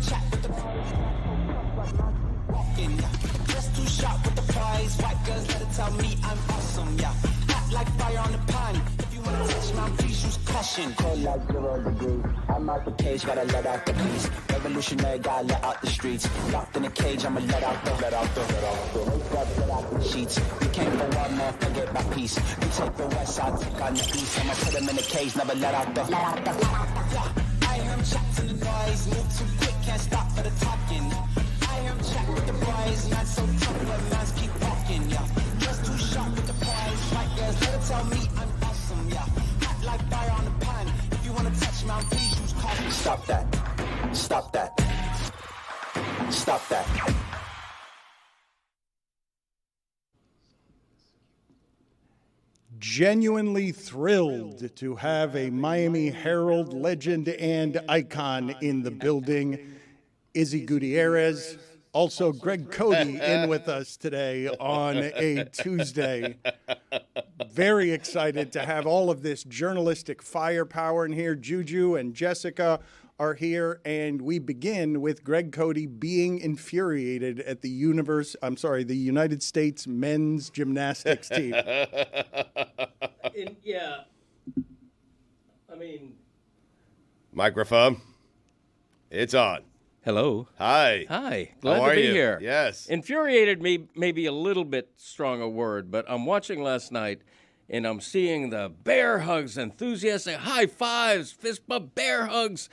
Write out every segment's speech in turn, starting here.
chat with the walking, yeah. Just too sharp with the prize. White girls let it tell me I'm awesome, yeah. Hot like fire on the pan. If you wanna touch my please use caution. Cold like 0 degrees. I'm out the cage, gotta let out the beast. Revolutionary, gotta let out the streets. Locked in a cage, I'ma let out the sheets. We came for one more, forget my peace. We take the west side, take on the east. I'ma put them in the cage, never let out the. Yeah. I hear him chat to the noise, move too quick, can't stop for the talking. I hear him chat with the boys, not so tough, but mans keep walking, yeah. Just too sharp with the prize, white girls, let it tell me I'm awesome, yeah. Hot like fire on the pan, if you wanna touch me, please use caution. Stop that, stop that, stop that. Genuinely thrilled to have a Miami Herald legend and icon in the building. Izzy Gutierrez, also Greg Cody in with us today on a Tuesday. Very excited to have all of this journalistic firepower in here. Juju and Jessica are here, and we begin with Greg Cody being infuriated at the United States men's gymnastics team. Microphone. It's on. Hello. Hi. Hi. Glad How are to be you? here. Yes. Infuriated me, maybe a little bit strong a word, but I'm watching last night and I'm seeing the bear hugs, enthusiastic high fives, fist bump, bear hugs.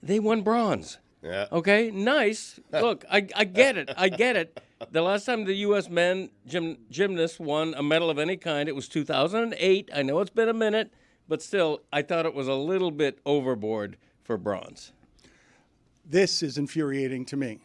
They won bronze. Yeah. Okay, nice. Look, I get it. I get it. The last time the U.S. men gymnasts won a medal of any kind, it was 2008. I know it's been a minute, but still, I thought it was a little bit overboard for bronze. This is infuriating to me.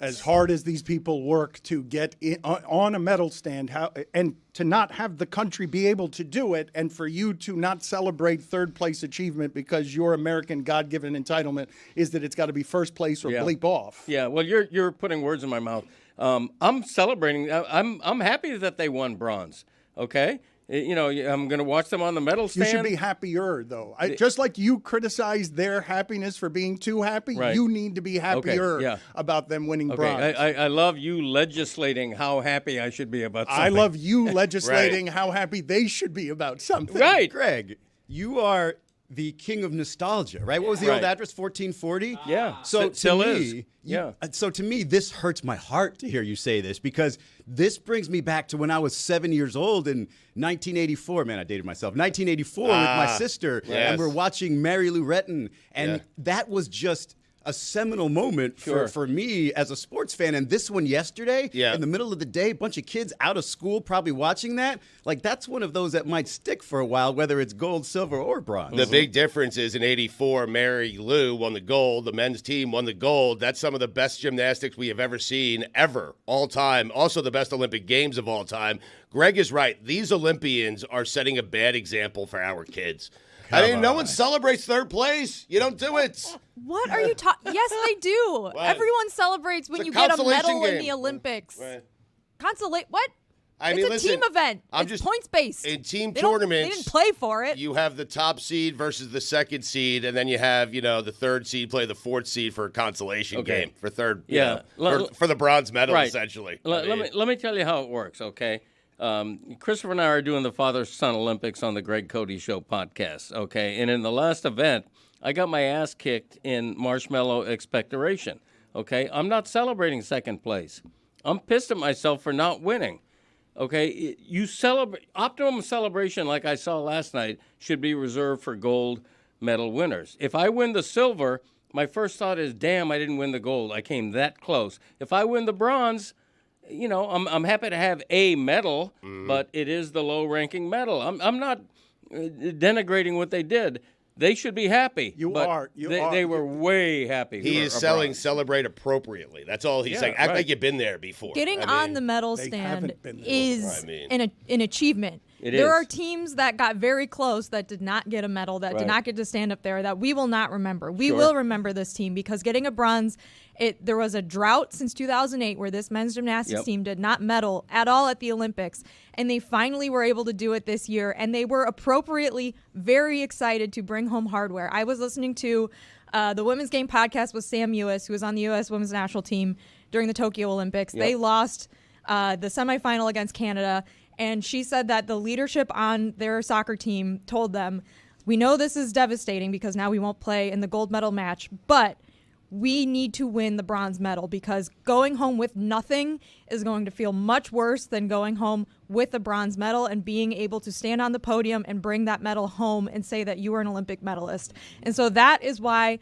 As hard as these people work to get on a medal stand, and to not have the country be able to do it, and for you to not celebrate third place achievement because your American God-given entitlement is that it's got to be first place or bleep off. Yeah, well, you're putting words in my mouth. I'm celebrating. I'm happy that they won bronze. Okay. You know, I'm going to watch them on the medal stand. You should be happier, though. Just like you criticize their happiness for being too happy, right. You need to be happier about them winning bronze. I love you legislating how happy I should be about something. I love you legislating how happy they should be about something. Right. Greg, you are the king of nostalgia, right? What was the old address, 1440? Yeah. So still to is. me, Yeah. So to me, this hurts my heart to hear you say this, because this brings me back to when I was 7 years old in 1984. Man, I dated myself. 1984 with my sister, and we're watching Mary Lou Retton, and that was just a seminal moment for me as a sports fan. And this one yesterday, in the middle of the day, a bunch of kids out of school probably watching that. Like, that's one of those that might stick for a while, whether it's gold, silver, or bronze. The big difference is in 84, Mary Lou won the gold. The men's team won the gold. That's some of the best gymnastics we have ever seen, ever, all time. Also the best Olympic Games of all time. Greg is right. These Olympians are setting a bad example for our kids. No one celebrates third place. You don't do it. What are you talking? Yes, they do. What? Everyone celebrates when It's a you get a consolation medal in game. the Olympics. Right. What? It's a team event. It's points-based. In team They tournaments, didn't play for it. you have the top seed versus the second seed, and then you have, the third seed play the fourth seed for a consolation game for third, for the bronze medal, essentially. Let me tell you how it works, okay? Christopher and I are doing the Father-Son Olympics on the Greg Cody Show podcast, okay? And in the last event, I got my ass kicked in marshmallow expectoration, okay? I'm not celebrating second place. I'm pissed at myself for not winning, okay? You celebrate optimum celebration, like I saw last night, should be reserved for gold medal winners. If I win the silver, my first thought is, damn, I didn't win the gold. I came that close. If I win the bronze, I'm happy to have a medal, but it is the low-ranking medal. I'm not denigrating what they did. They should be happy. They were way happy. He is selling celebrate appropriately. That's all he's saying. Act like you've been there before. Getting on the medal stand is an achievement. There are teams that got very close that did not get a medal, that did not get to stand up there, that we will not remember. We will remember this team because getting a bronze, there was a drought since 2008 where this men's gymnastics team did not medal at all at the Olympics, and they finally were able to do it this year, and they were appropriately very excited to bring home hardware. I was listening to The Women's Game podcast with Sam Ewis, who was on the U.S. women's national team during the Tokyo Olympics. Yep. They lost the semifinal against Canada, and she said that the leadership on their soccer team told them, we know this is devastating because now we won't play in the gold medal match, but we need to win the bronze medal because going home with nothing is going to feel much worse than going home with a bronze medal and being able to stand on the podium and bring that medal home and say that you were an Olympic medalist. And so that is why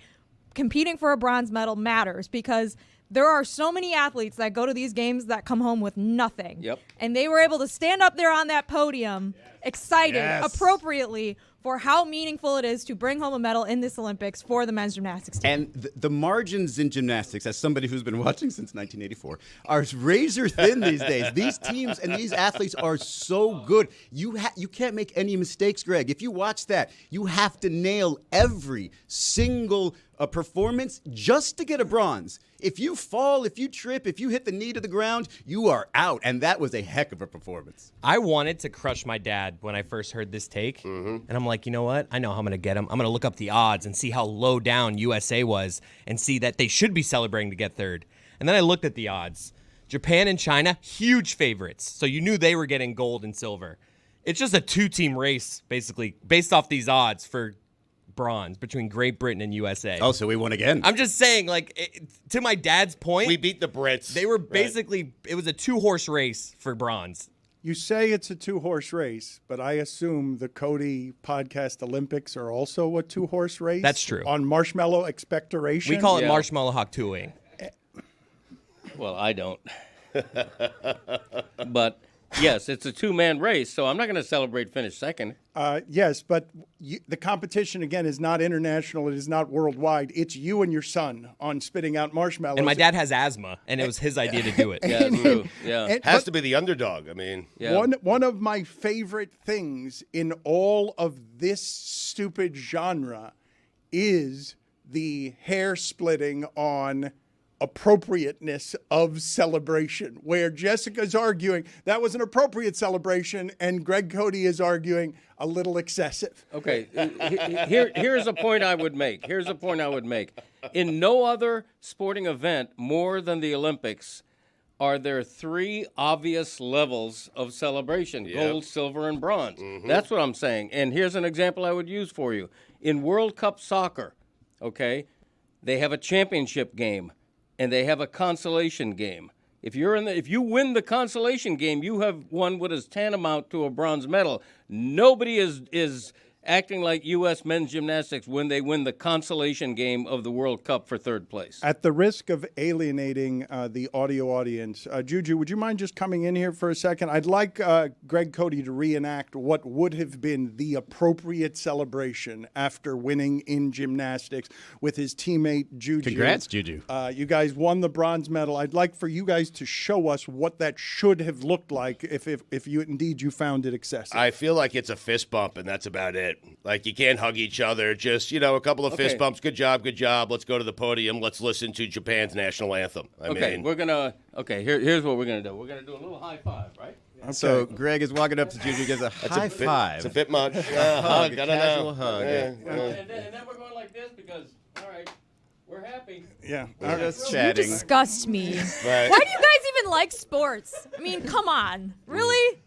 competing for a bronze medal matters, because there are so many athletes that go to these games that come home with nothing. Yep. And they were able to stand up there on that podium, excited, appropriately, for how meaningful it is to bring home a medal in this Olympics for the men's gymnastics team. And the margins in gymnastics, as somebody who's been watching since 1984, are razor thin these days. These teams and these athletes are so good. You can't make any mistakes, Greg. If you watch that, you have to nail every single performance just to get a bronze. If you fall, if you trip, if you hit the knee to the ground, you are out. And that was a heck of a performance. I wanted to crush my dad when I first heard this take. And I'm like, you know what? I know how I'm going to get him. I'm going to look up the odds and see how low down USA was and see that they should be celebrating to get third. And then I looked at the odds. Japan and China, huge favorites. So you knew they were getting gold and silver. It's just a two-team race, basically, based off these odds for bronze between Great Britain and USA. Oh, so we won again. I'm just saying, like, to my dad's point, We beat the Brits. they were basically, it was a two-horse race for bronze. You say it's a two-horse race, but I assume the Cody Podcast Olympics are also a two-horse race? That's true. On marshmallow expectoration? We call it marshmallow hawk twoing. Well, I don't. But yes, it's a two-man race, so I'm not going to celebrate finish second. Yes, but the competition, again, is not international. It is not worldwide. It's you and your son on spitting out marshmallows. And my dad has asthma, and it was his idea to do it. Yeah, true. Yeah. Has to be the underdog. I mean, Yeah. One of my favorite things in all of this stupid genre is the hair splitting on appropriateness of celebration, where Jessica's arguing that was an appropriate celebration and Greg Cody is arguing a little excessive. Okay, here's a point I would make. In no other sporting event more than the Olympics are there three obvious levels of celebration: gold, silver, and bronze. That's what I'm saying. And here's an example I would use for you. In World Cup soccer, okay, they have a championship game and they have a consolation game. If you win the consolation game, you have won what is tantamount to a bronze medal. Nobody is acting like U.S. men's gymnastics when they win the consolation game of the World Cup for third place. At the risk of alienating the audio audience, Juju, would you mind just coming in here for a second? I'd like Greg Cody to reenact what would have been the appropriate celebration after winning in gymnastics with his teammate Juju. Congrats, Juju. You guys won the bronze medal. I'd like for you guys to show us what that should have looked like if you indeed you found it excessive. I feel like it's a fist bump, and that's about it. Like, you can't hug each other. Just, a couple of fist bumps. Good job, good job. Let's go to the podium. Let's listen to Japan's national anthem. Here's what we're going to do. We're going to do a little high five, right? Okay. So Greg is walking up to Juju, gives a high five. It's a bit much. A Hug, I don't casual know. hug. And then we're going like this because, all right, we're happy. Yeah. We're just You chatting. disgust me. Right. Why do you guys even like sports? I mean, come on. Really?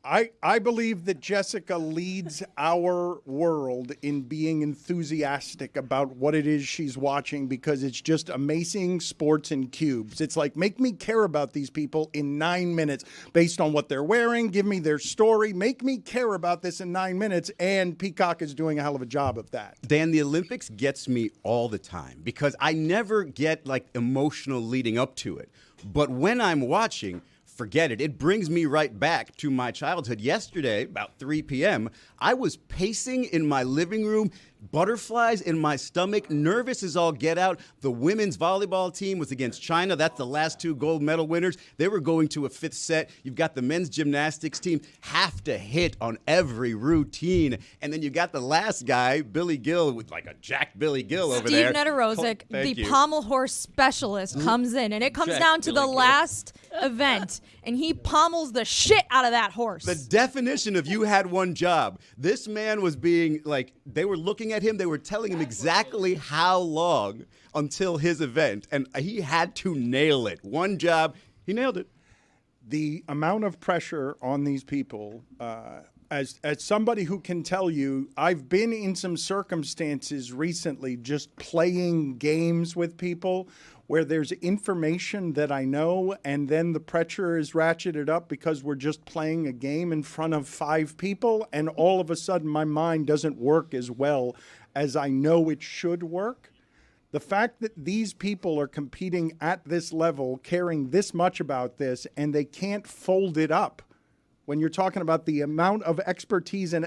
I believe that Jessica leads our world in being enthusiastic about what it is she's watching because it's just amazing sports in cubes. It's like, make me care about these people in 9 minutes based on what they're wearing. Give me their story. Make me care about this in 9 minutes. And Peacock is doing a hell of a job of that. Dan, the Olympics gets me all the time because I never get emotional leading up to it. But when I'm watching, forget it. It brings me right back to my childhood. Yesterday, about 3 p.m., I was pacing in my living room, butterflies in my stomach, nervous as all get out. The women's volleyball team was against China. That's the last two gold medal winners. They were going to a fifth set. You've got the men's gymnastics team have to hit on every routine. And then you got the last guy, Billy Gill, with like a Jack Billy Gill over there. Steve Neterozic, Thank the you. pommel horse specialist, comes in, and it comes Jack down to Billy the Gill. last event, and he pommels the shit out of that horse. The definition of you had one job. This man was being like, they were looking looking at him. They were telling him exactly how long until his event, and he had to nail it. One job, he nailed it. The amount of pressure on these people, as somebody who can tell you, I've been in some circumstances recently just playing games with people where there's information that I know, and then the pressure is ratcheted up because we're just playing a game in front of 5 people, and all of a sudden my mind doesn't work as well as I know it should work. The fact that these people are competing at this level, caring this much about this, and they can't fold it up. When you're talking about the amount of expertise and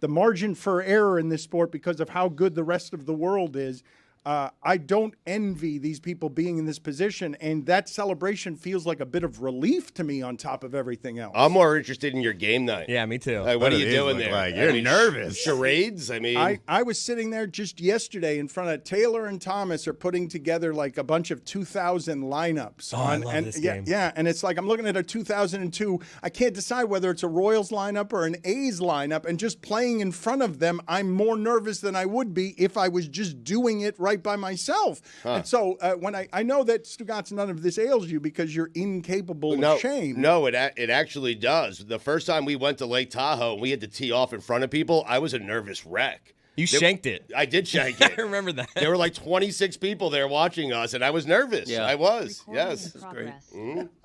the margin for error in this sport because of how good the rest of the world is, I don't envy these people being in this position, and that celebration feels like a bit of relief to me on top of everything else. I'm more interested in your game night. Yeah, me too. What are you doing there? Like? You're nervous. Charades? I mean, I was sitting there just yesterday in front of Taylor and Thomas are putting together like a bunch of 2000 lineups. I love this game. Yeah, and it's like I'm looking at a 2002. I can't decide whether it's a Royals lineup or an A's lineup, and just playing in front of them, I'm more nervous than I would be if I was just doing it right by myself. And so when I know that, Stugotz, none of this ails you because you're incapable of shame. No, it actually does. The first time we went to Lake Tahoe and we had to tee off in front of people, I was a nervous wreck. You shanked it. I did shank it. I remember that. There were like 26 people there watching us, and I was nervous. Yeah. I was. Yes. Great.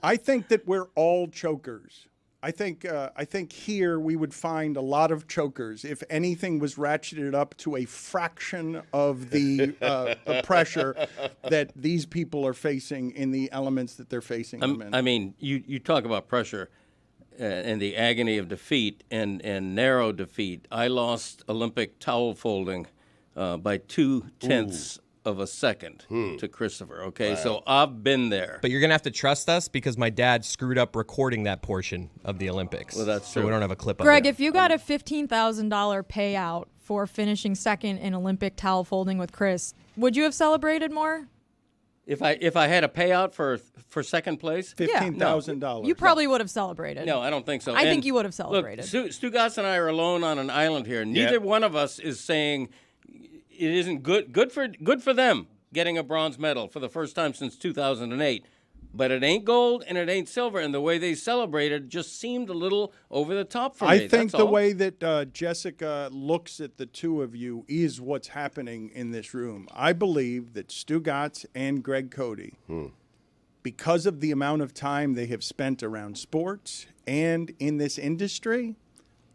I think that we're all chokers. I think here we would find a lot of chokers if anything was ratcheted up to a fraction of the pressure that these people are facing in the elements that they're facing them in. I mean, you talk about pressure and the agony of defeat and narrow defeat. I lost Olympic towel folding by 0.2 of a second to Christopher. Okay, so I've been there. But you're going to have to trust us because my dad screwed up recording that portion of the Olympics. Well, that's so true. we don't have a clip Greg, of it. if you got a $15,000 payout for finishing second in Olympic towel folding with Chris, would you have celebrated more? If I had a payout for second place, $15,000. You probably would have celebrated. no, I don't think so. I think And you would have celebrated. Look, Stugotz and I are alone on an island here. Neither one of us is saying it isn't good for them getting a bronze medal for the first time since 2008. But it ain't gold and it ain't silver, and the way they celebrated just seemed a little over the top for me. I think That's the all. way that Jessica looks at the two of you is what's happening in this room. I believe that Stugotz and Greg Cody, because of the amount of time they have spent around sports and in this industry,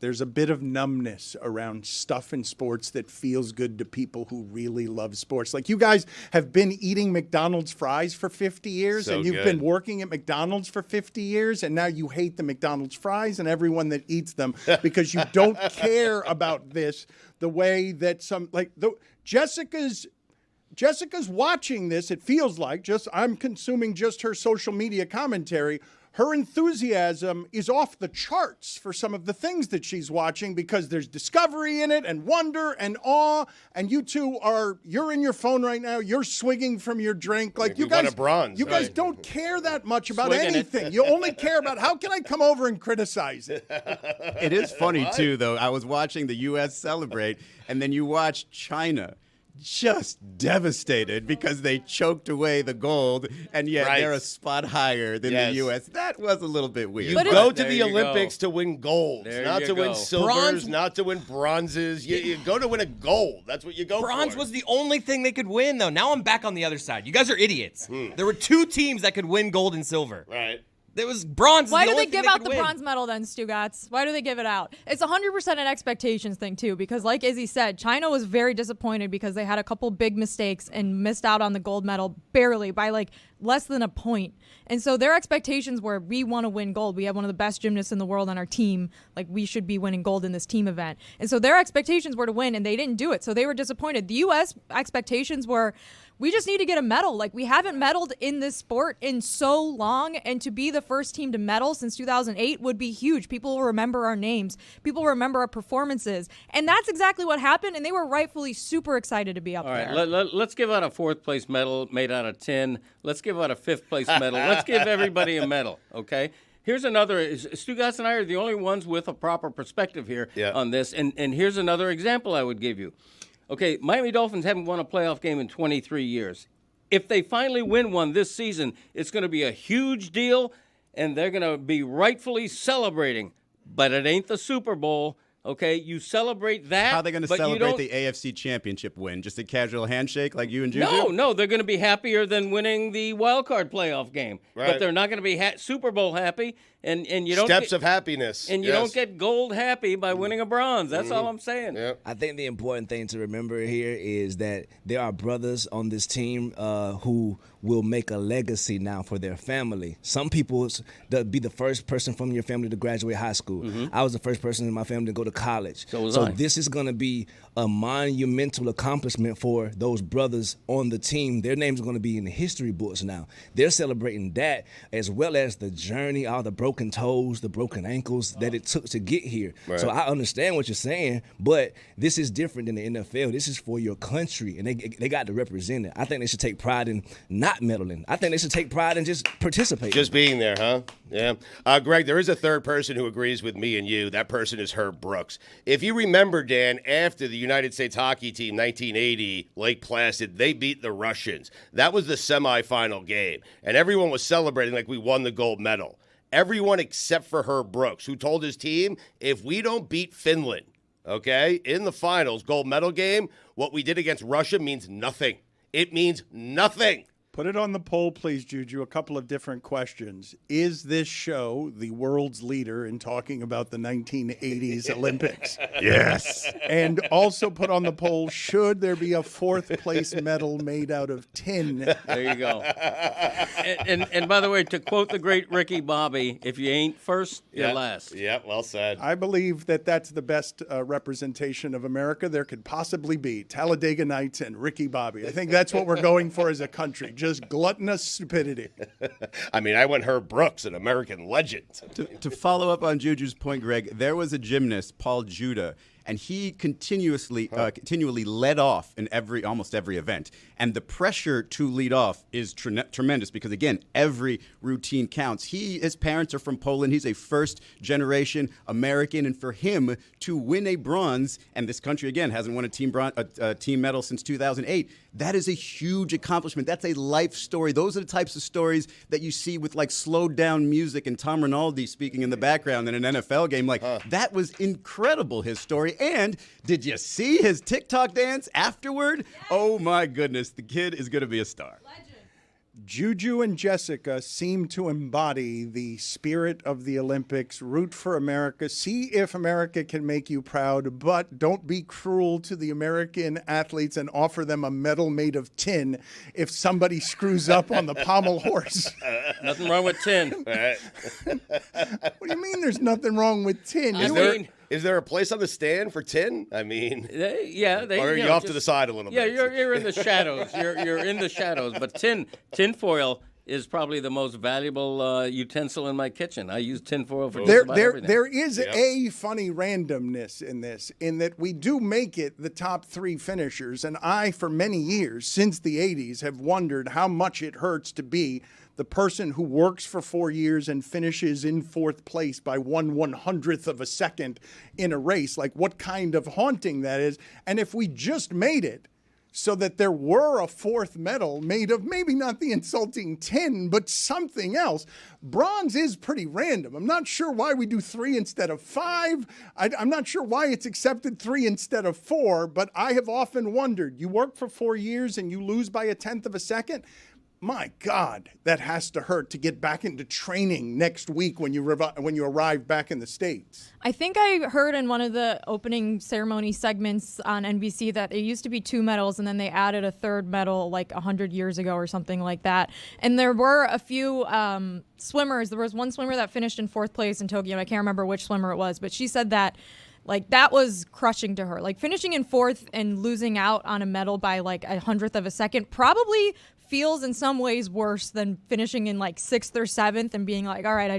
there's a bit of numbness around stuff in sports that feels good to people who really love sports. Like, you guys have been eating McDonald's fries for 50 years, So and you've good. been working at McDonald's for 50 years, and now you hate the McDonald's fries and everyone that eats them because you don't care about this the way that Jessica's watching this, it feels like, I'm consuming just her social media commentary. Her enthusiasm is off the charts for some of the things that she's watching because there's discovery in it and wonder and awe. And you two you're in your phone right now. You're swigging from your drink. Like, We you guys, won a bronze, you guys right? don't care that much about Swigging it. anything. You only care about how can I come over and criticize it. It is funny, too, though. I was watching the U.S. celebrate, and then you watch China just devastated because they choked away the gold, and yet Right. they're a spot higher than Yes. the U.S. That was a little bit weird. You But go to There the you Olympics go. to win golds, There not you to win go. silvers, Bronze- not to win bronzes. You go to win a gold. That's what you go Bronze for. was the only thing they could win, though. Now I'm back on the other side. You guys are idiots. There were 2 teams that could win gold and silver. right. There was bronze. Why the do only they thing give out could the win. bronze medal then, Stugotz? Why do they give it out? It's 100% an expectations thing, too, because like Izzy said, China was very disappointed because they had a couple big mistakes and missed out on the gold medal barely by like less than a point. And so their expectations were, we want to win gold. We have one of the best gymnasts in the world on our team. Like, we should be winning gold in this team event. And so their expectations were to win, and they didn't do it. So they were disappointed. The U.S. expectations were, we just need to get a medal. Like, we haven't medaled in this sport in so long, and to be the first team to medal since 2008 would be huge. People will remember our names. People will remember our performances. And that's exactly what happened, and they were rightfully super excited to be up All right, there. let's give out a 4th place medal made out of tin. Let's give out a 5th place medal. Let's give everybody a medal, okay? Here's another. Stugotz and I are the only ones with a proper perspective here Yeah. on this. And here's another example I would give you. Okay, Miami Dolphins haven't won a playoff game in 23 years. If they finally win one this season, it's going to be a huge deal, and they're going to be rightfully celebrating. But it ain't the Super Bowl. Okay, you celebrate that. How are they going to celebrate the AFC Championship win? Just a casual handshake like you and Juju? No, they're going to be happier than winning the wild card playoff game. Right. But they're not going to be Super Bowl happy, and you don't steps of happiness. And you don't get gold happy by winning a bronze. That's all I'm saying. Yep. I think the important thing to remember here is that there are brothers on this team who will make a legacy now for their family. Some people be the first person from your family to graduate high school. I was the first person in my family to go to college. So this is going to be a monumental accomplishment for those brothers on the team. Their names are going to be in the history books now. They're celebrating that as well as the journey, all the broken toes, the broken ankles that it took to get here. Right. So I understand what you're saying, but this is different than the NFL. This is for your country, and they got to represent it. I think they should take pride in not meddling. I think they should take pride in just participating. Just being there, huh? Yeah. Greg, there is a third person who agrees with me and you. That person is Herb Brooks. If you remember, Dan, after the United States hockey team, 1980, Lake Placid, they beat the Russians. That was the semifinal game, and everyone was celebrating like we won the gold medal. Everyone except for Herb Brooks, who told his team, if we don't beat Finland, okay, in the finals, gold medal game, what we did against Russia means nothing. It means nothing. Put it on the poll, please, Juju. A couple of different questions. Is this show the world's leader in talking about the 1980s Olympics? Yes. And also put on the poll, should there be a fourth place medal made out of tin? There you go. And by the way, to quote the great Ricky Bobby, if you ain't first, you're last. Yep, well said. I believe that that's the best representation of America there could possibly be. Talladega Nights and Ricky Bobby. I think that's what we're going for as a country. Just gluttonous stupidity. I mean, I went Herb Brooks, an American legend. To follow up on Juju's point, Greg, there was a gymnast, Paul Judah, and he continually led off in almost every event. And the pressure to lead off is tremendous because, again, every routine counts. His parents are from Poland. He's a first-generation American. And for him to win a bronze, and this country, again, hasn't won a team medal since 2008, that is a huge accomplishment. That's a life story. Those are the types of stories that you see with, like, slowed-down music and Tom Rinaldi speaking in the background in an NFL game. Like, that was incredible, his story. And did you see his TikTok dance afterward? Yes. Oh, my goodness. The kid is going to be a star. Legend. Juju and Jessica seem to embody the spirit of the Olympics. Root for America. See if America can make you proud, but don't be cruel to the American athletes and offer them a medal made of tin if somebody screws up on the pommel horse. Nothing wrong with tin. What do you mean there's nothing wrong with tin? Is there a place on the stand for tin? I mean, or are you off to the side a little bit? Yeah, you're in the shadows. You're in the shadows. But tinfoil is probably the most valuable utensil in my kitchen. I use tinfoil for just about everything. There is a funny randomness in this, in that we do make it the top three finishers, and I, for many years, since the 80s, have wondered how much it hurts to be the person who works for 4 years and finishes in fourth place by 1/100th of a second in a race. Like, what kind of haunting that is. And if we just made it so that there were a fourth medal made of maybe not the insulting tin, but something else. Bronze is pretty random. I'm not sure why we do 3 instead of 5. I'm not sure why it's accepted 3 instead of 4, but I have often wondered, you work for 4 years and you lose by 1/10 of a second? My God, that has to hurt to get back into training next week when you arrive back in the States. I think I heard in one of the opening ceremony segments on NBC that it used to be 2 medals and then they added a third medal like 100 years ago or something like that. And there were a few swimmers. There was one swimmer that finished in 4th place in Tokyo. I can't remember which swimmer it was, but she said that like that was crushing to her. Like finishing in 4th and losing out on a medal by like 100th of a second probably feels in some ways worse than finishing in like 6th or 7th and being like, all right, I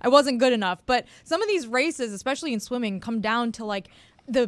wasn't good enough. But some of these races, especially in swimming, come down to like the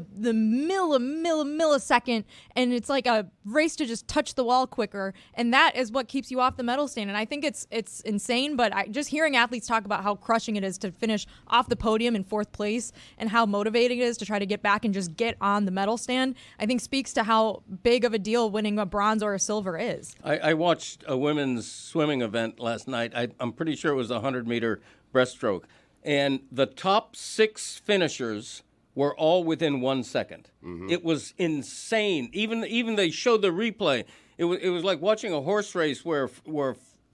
millisecond, and it's like a race to just touch the wall quicker, and that is what keeps you off the medal stand. And I think it's insane, but just hearing athletes talk about how crushing it is to finish off the podium in 4th place and how motivating it is to try to get back and just get on the medal stand, I think speaks to how big of a deal winning a bronze or a silver is. I watched a women's swimming event last night. I'm pretty sure it was a 100-meter breaststroke, and the top 6 finishers were all within 1 second. It was insane. Even they showed the replay. It was like watching a horse race where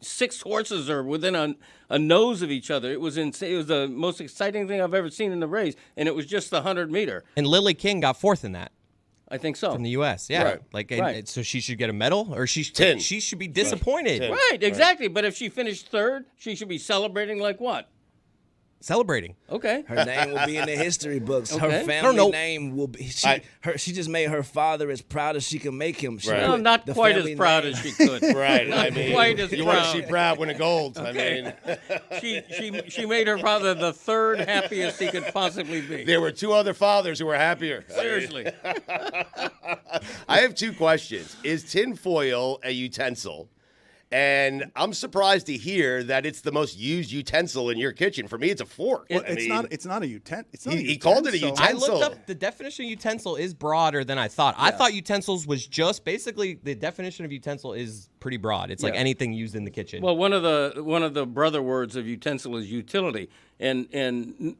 6 horses are within a nose of each other. It was insane. It was the most exciting thing I've ever seen in the race, and it was just the 100-meter. And Lily King got 4th in that. I think so. From the U.S., yeah. Right. So she should get a medal, or she should be disappointed. Right, exactly. But if she finished 3rd, she should be celebrating like what? Celebrating. Okay. Her name will be in the history books. Okay. Her family name will be. She just made her father as proud as she can make him. She No, not quite as proud as she could. Right. Not quite as you proud. want to see Brad win a gold. Okay. I mean, she made her father the 3rd happiest he could possibly be. There were 2 other fathers who were happier. Seriously. I have 2 questions. Is tinfoil a utensil? And I'm surprised to hear that it's the most used utensil in your kitchen. For me, it's a fork. It's not a utensil. He called it a utensil. I looked up the definition of utensil is broader than I thought. I thought utensils was just basically the definition of utensil is pretty broad. It's like anything used in the kitchen. Well, one of the brother words of utensil is utility, and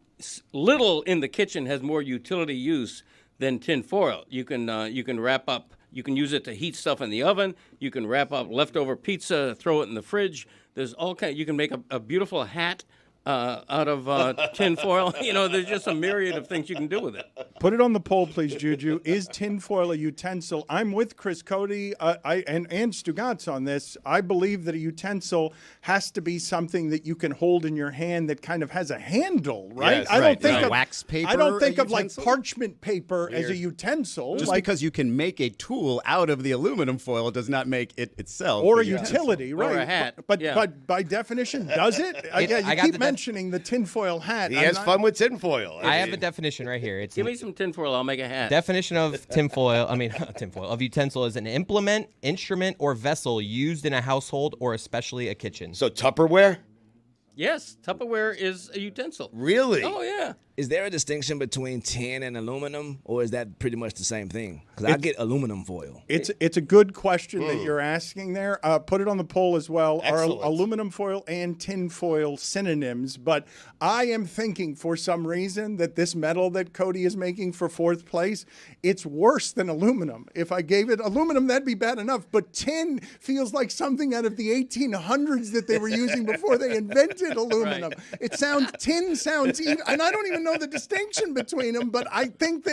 little in the kitchen has more utility use than tin foil. You can wrap up. You can use it to heat stuff in the oven. You can wrap up leftover pizza, throw it in the fridge. There's all kind. You can make a beautiful hat out of tin foil. There's just a myriad of things you can do with it. Put it on the poll, please, Juju. Is tinfoil a utensil? I'm with Chris Cody and Stugotz on this. I believe that a utensil has to be something that you can hold in your hand that kind of has a handle, right? Yes, I don't think Is of wax paper I don't think a of like utensil? parchment paper as a utensil. Just because you can make a tool out of the aluminum foil does not make it itself or a utensil. utility, right? Or a hat, But yeah. but by definition, does it? I You got keep the mentioning the tinfoil hat. He has fun with tinfoil. I have a definition right here. It's Give me some tin foil. I'll make a hat. definition of tinfoil. Tinfoil of utensil is an implement, instrument, or vessel used in a household or especially a kitchen. So Tupperware? Yes, Tupperware is a utensil. Really? Oh yeah. Is there a distinction between tin and aluminum, or is that pretty much the same thing? Because I get aluminum foil. It's a good question that you're asking there. Put it on the poll as well. Excellent. Are aluminum foil and tin foil synonyms? But I am thinking for some reason that this medal that Cody is making for 4th place, it's worse than aluminum. If I gave it aluminum, that'd be bad enough. But tin feels like something out of the 1800s that they were using before they invented aluminum. Tin sounds even, and I don't even know the distinction between them, but I think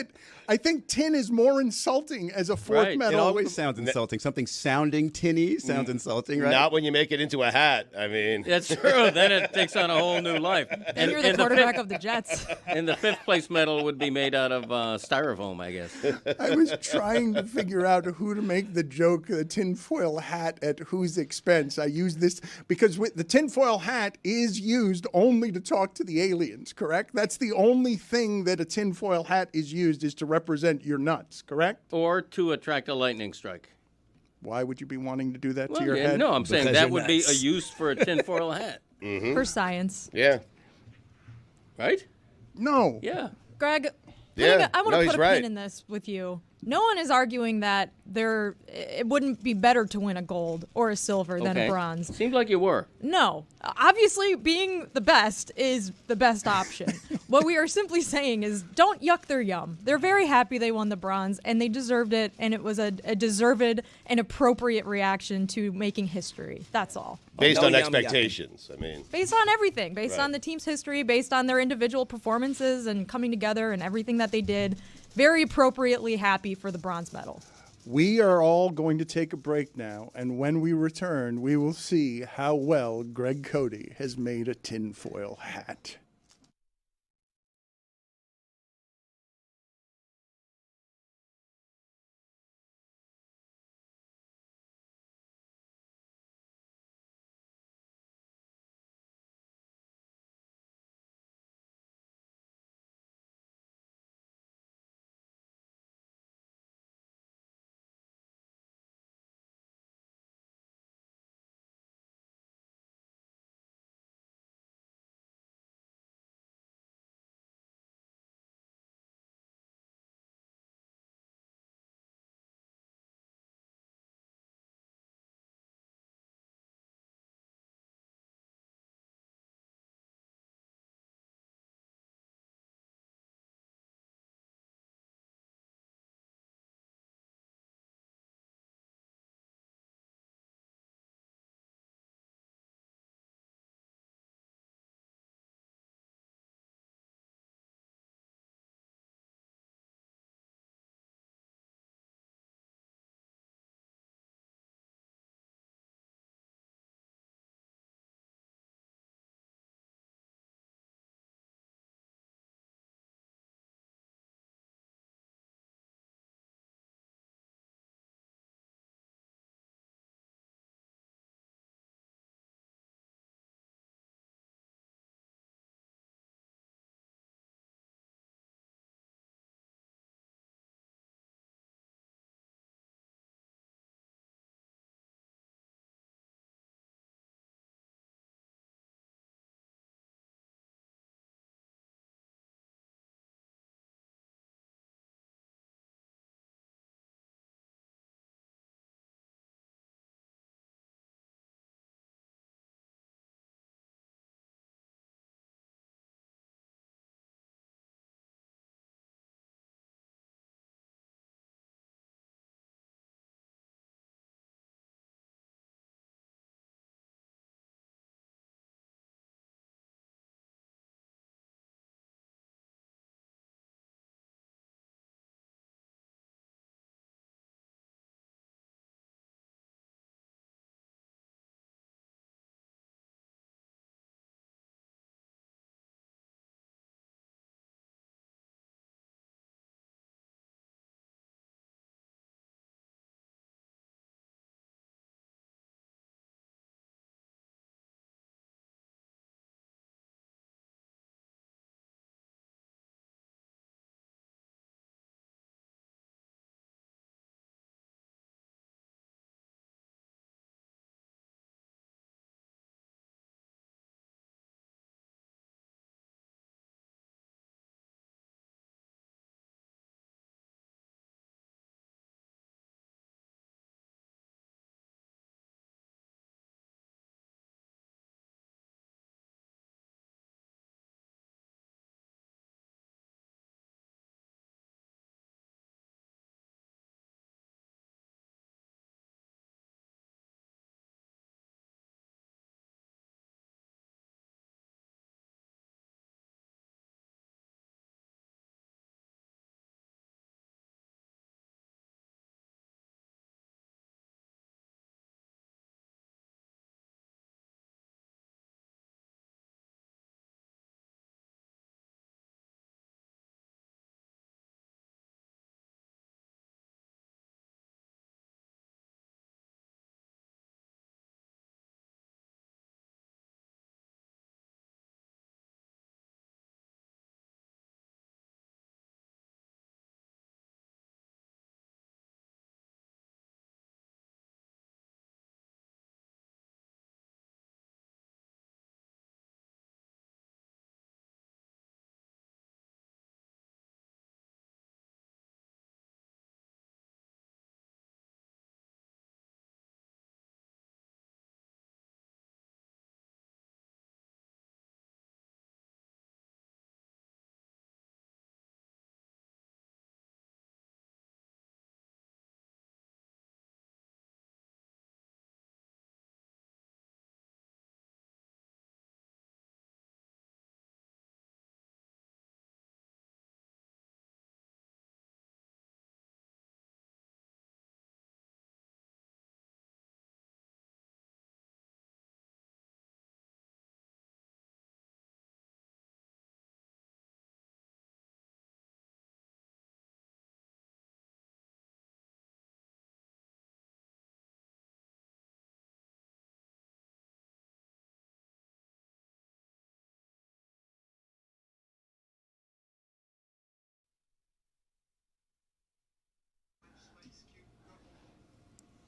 tin is more insulting as a 4th Right. medal. It always sounds insulting. Something sounding tinny sounds insulting, right? Not when you make it into a hat. I mean, That's true. Then it takes on a whole new life. And you're the quarterback of the Jets. And the 5th place medal would be made out of styrofoam, I guess. I was trying to figure out who to make the joke, the tinfoil hat at whose expense. I use this because the tinfoil hat is used only to talk to the aliens, correct? That's the only thing that a tinfoil hat is used is to represent your nuts, correct? Or to attract a lightning strike. Why would you be wanting to do that to Well, your yeah, head? no, I'm saying Because that you're would be a nuts. use for a tinfoil hat. For science. yeah. Right? No. Yeah. Greg, Yeah. I want No, to he's put a right. pin in this with you. No one is arguing that it wouldn't be better to win a gold or a silver than a bronze. Seemed like you were. No. Obviously, being the best is the best option. What we are simply saying is don't yuck their yum. They're very happy they won the bronze, and they deserved it, and it was a deserved and appropriate reaction to making history. That's all. Based no on yum expectations. I mean, Based on everything, based Right. on the team's history, based on their individual performances and coming together and everything that they did, very appropriately happy for the bronze medal. We are all going to take a break now, and when we return, we will see how well Greg Cody has made a tinfoil hat.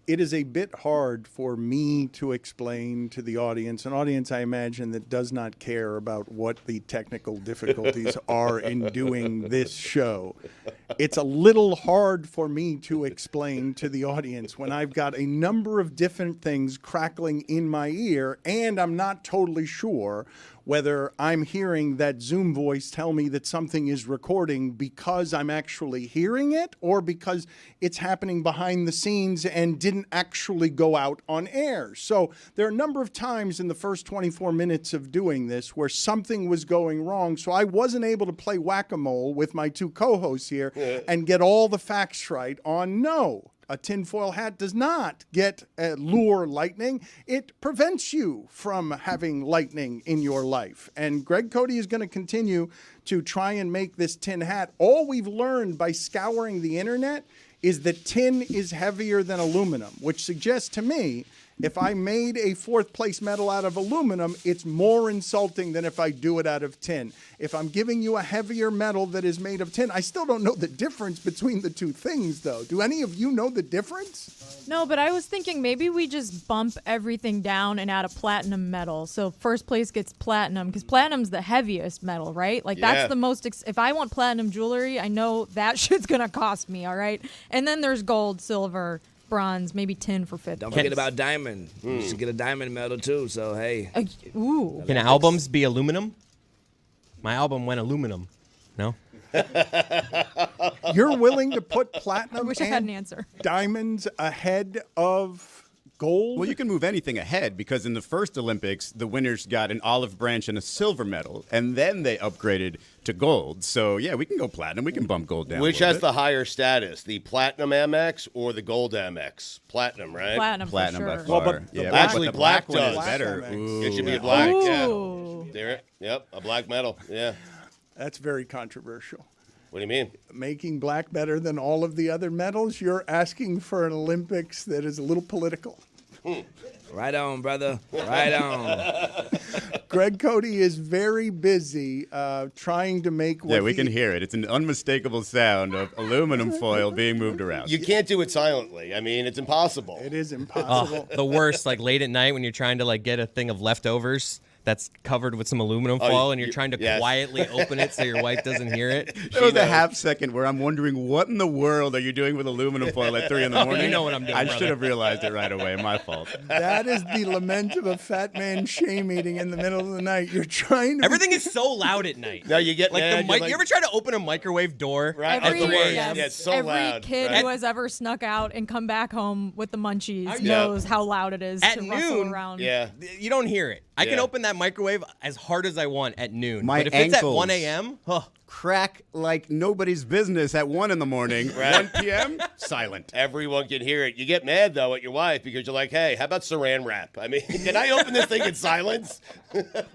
It is a bit hard for me to explain to the audience, an audience I imagine that does not care about what the technical difficulties are in doing this show. It's a little hard for me to explain to the audience when I've got a number of different things crackling in my ear, and I'm not totally sure whether I'm hearing that Zoom voice tell me that something is recording because I'm actually hearing it or because it's happening behind the scenes and didn't actually go out on air. So there are a number of times in the first 24 minutes of doing this where something was going wrong. So I wasn't able to play whack-a-mole with my two co-hosts here and get all the facts right on no. A tinfoil hat does not lure lightning. It prevents you from having lightning in your life. And Greg Cody is going to continue to try and make this tin hat. All we've learned by scouring the internet is that tin is heavier than aluminum, which suggests to me if I made a fourth place medal out of aluminum, it's more insulting than if I do it out of tin. If I'm giving you a heavier medal that is made of tin, I still don't know the difference between the two things, though. Do any of you know the difference? No, but I was thinking maybe we just bump everything down and add a platinum medal. So first place gets platinum because platinum's the heaviest metal, right? Like that's the most. If I want platinum jewelry, I know that shit's gonna cost me. All right, and then there's gold, silver, bronze, maybe tin for 50. Don't forget about diamond. You should get a diamond medal too. So hey, ooh. Can albums be aluminum? My album went aluminum. No. You're willing to put platinum I wish I had an and answer. diamonds ahead of gold? Well, you can move anything ahead because in the first Olympics, the winners got an olive branch and a silver medal, and then they upgraded to gold. So, yeah, we can go platinum. We can bump gold down. Which has the higher status, the platinum Amex or the gold Amex? Platinum, right? Platinum by for sure. far. Well, but Actually, but the black one is does. better. Black Ooh, It should be a black. Ooh. Yeah. There. Yep, a black medal. Yeah. That's very controversial. What do you mean? Making black better than all of the other medals, you're asking for an Olympics that is a little political. right on, brother. Right on. Greg Cody is very busy trying to make what Yeah, we can hear it. It's an unmistakable sound of aluminum foil being moved around. You can't do it silently. I mean, it's impossible. It is impossible. The worst, like late at night when you're trying to like get a thing of leftovers that's covered with some aluminum foil and you're trying to quietly open it so your wife doesn't hear it. There was a half second where I'm wondering what in the world are you doing with aluminum foil at 3 in the morning? You know what I'm doing, I brother. should have realized it right away. My fault. That is the lament of a fat man shame eating in the middle of the night. You're trying to Everything is so loud at night. No, you get like mad, the mic. you're You ever try to open a microwave door? Right. Every, That's the worst. yes, Yeah, it's so every loud. kid Right. who has ever snuck out and come back home with the munchies Yeah. knows how loud it is At to rustle noon, around. Yeah. You don't hear it. I can Yeah. open that microwave as hard as I want at noon. My but if it's at ankles. 1 a.m., Crack like nobody's business at 1 in the morning. Right. 1 p.m., silent. Everyone can hear it. You get mad, though, at your wife because you're like, hey, how about saran wrap? I mean, can I open this thing in silence?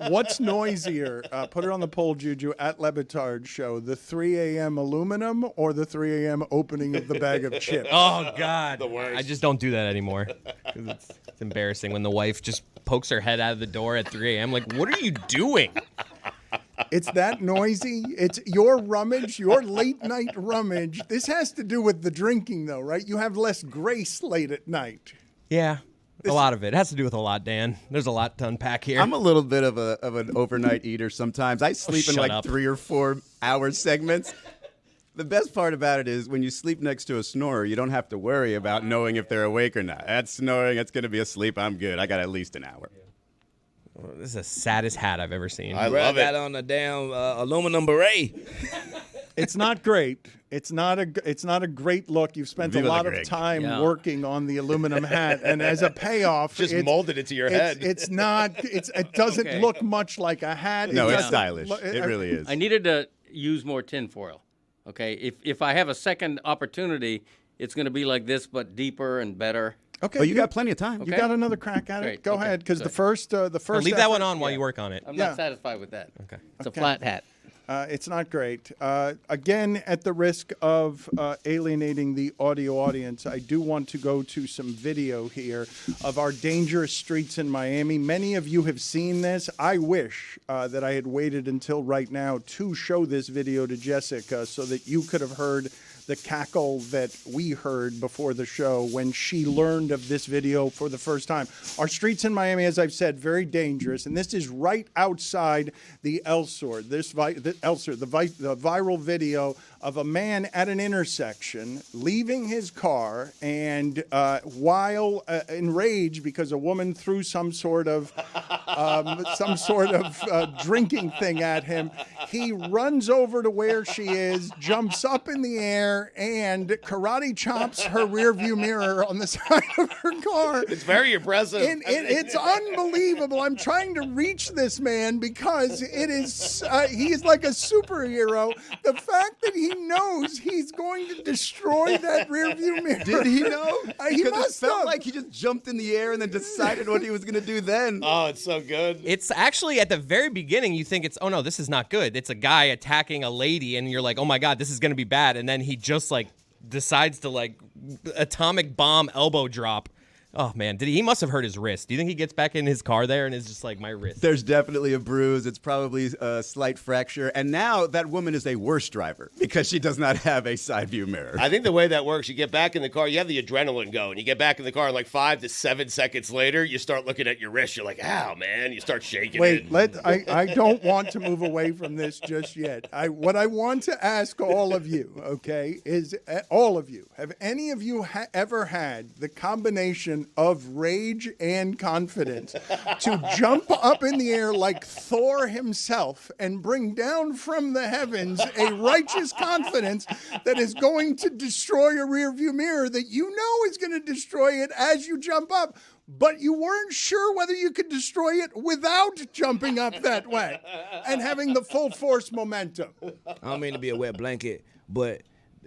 What's noisier? Put it on the poll, Juju, at Le Batard Show. The 3 a.m. aluminum or the 3 a.m. opening of the bag of chips? oh God, The worst. I just don't do that anymore. 'Cause it's embarrassing when the wife just pokes her head out of the door at 3 a.m. Like, what are you doing? It's that noisy. It's your rummage, your late night rummage. This has to do with the drinking, though, right? You have less grace late at night. Yeah, a lot of it. It has to do with a lot, Dan. There's a lot to unpack here. I'm a little bit of an overnight eater sometimes. I sleep in shut like up. 3 or 4 hour segments. The best part about it is when you sleep next to a snorer, you don't have to worry about knowing if they're awake or not. That's snoring. That's going to be asleep. I'm good. I got at least an hour. This is the saddest hat I've ever seen. I Bro, love got it. on a damn aluminum beret. It's not great. It's not a great look. You've spent Viva a la lot of Greg. time Yeah. working on the aluminum hat, and as a payoff, Just it's- molded it to your head. It's not. It doesn't Okay. look much like a hat. No, It it's doesn't stylish. look- It really is. I needed to use more tinfoil. Okay, if I have a second opportunity, it's going to be like this, but deeper and better. Okay, But you got plenty of time. You got another crack at it. Great, Go okay, ahead, because the sorry. first Leave that one effort- on while you work on it. I'm Yeah. not satisfied with that. Okay. It's a flat hat. It's not great. Again, at the risk of alienating the audio audience, I do want to go to some video here of our dangerous streets in Miami. Many of you have seen this. I wish that I had waited until right now to show this video to Jessica so that you could have heard the cackle that we heard before the show when she learned of this video for the first time. Our streets in Miami, as I've said, very dangerous, and this is right outside the Elsor. The viral video of a man at an intersection leaving his car, and while enraged because a woman threw some sort of drinking thing at him, he runs over to where she is, jumps up in the air, and karate chops her rearview mirror on the side of her car. It's very impressive. And it's unbelievable. I'm trying to reach this man because it is he is like a superhero. The fact that he knows he's going to destroy that rearview mirror. Did he know? He Because must it felt have. like he just jumped in the air and then decided what he was going to do then. Oh, it's so good. It's actually at the very beginning, you think oh no, this is not good. It's a guy attacking a lady, and you're like, oh my God, this is going to be bad. And then he just decides to atomic bomb elbow drop. Oh man, he must have hurt his wrist. Do you think he gets back in his car there and is just like, my wrist? There's definitely a bruise. It's probably a slight fracture. And now that woman is a worse driver because she does not have a side view mirror. I think the way that works, you get back in the car, you have the adrenaline going. You get back in the car, and 5 to 7 seconds later, you start looking at your wrist. You're like, ow, man. You start shaking Wait, it. I don't want to move away from this just yet. What I want to ask all of you, okay, is all of you, have any of you ever had the combination of rage and confidence to jump up in the air like Thor himself and bring down from the heavens a righteous confidence that is going to destroy a rearview mirror that you know is going to destroy it as you jump up, but you weren't sure whether you could destroy it without jumping up that way and having the full force momentum? I don't mean to be a wet blanket, but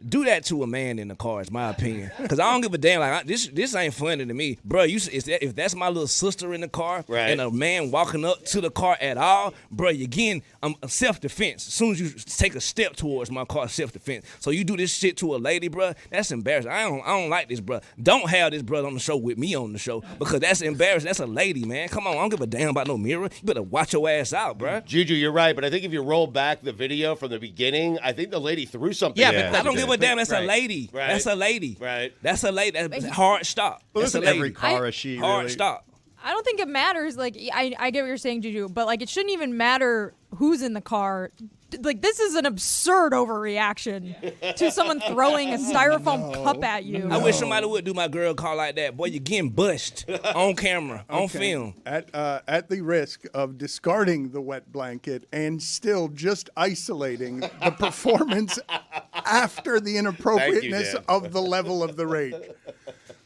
do that to a man in the car, is my opinion. Because I don't give a damn. This ain't funny to me. Bro, if that's my little sister in the car and a man walking up to the car at all, bro, you're getting self-defense. As soon as you take a step towards my car, self-defense. So you do this shit to a lady, bro, that's embarrassing. I don't like this, bro. Don't have this brother on the show with me on the show because that's embarrassing. That's a lady, man. Come on, I don't give a damn about no mirror. You better watch your ass out, bro. Juju, you're right, but I think if you roll back the video from the beginning, I think the lady threw something. Yeah, but I don't give a damn. That's a lady. Right. That's a lady. Right. That's a lady. That's hard stop. Well, That's a isn't lady. every car a she, really? Hard stop. I don't think it matters. I get what you're saying, Juju, but it shouldn't even matter who's in the car. This is an absurd overreaction to someone throwing a styrofoam cup at you. I wish somebody would do my girl car like that. Boy, you're getting bushed on camera, on film. At the risk of discarding the wet blanket and still just isolating the performance after the inappropriateness of the level of the rage.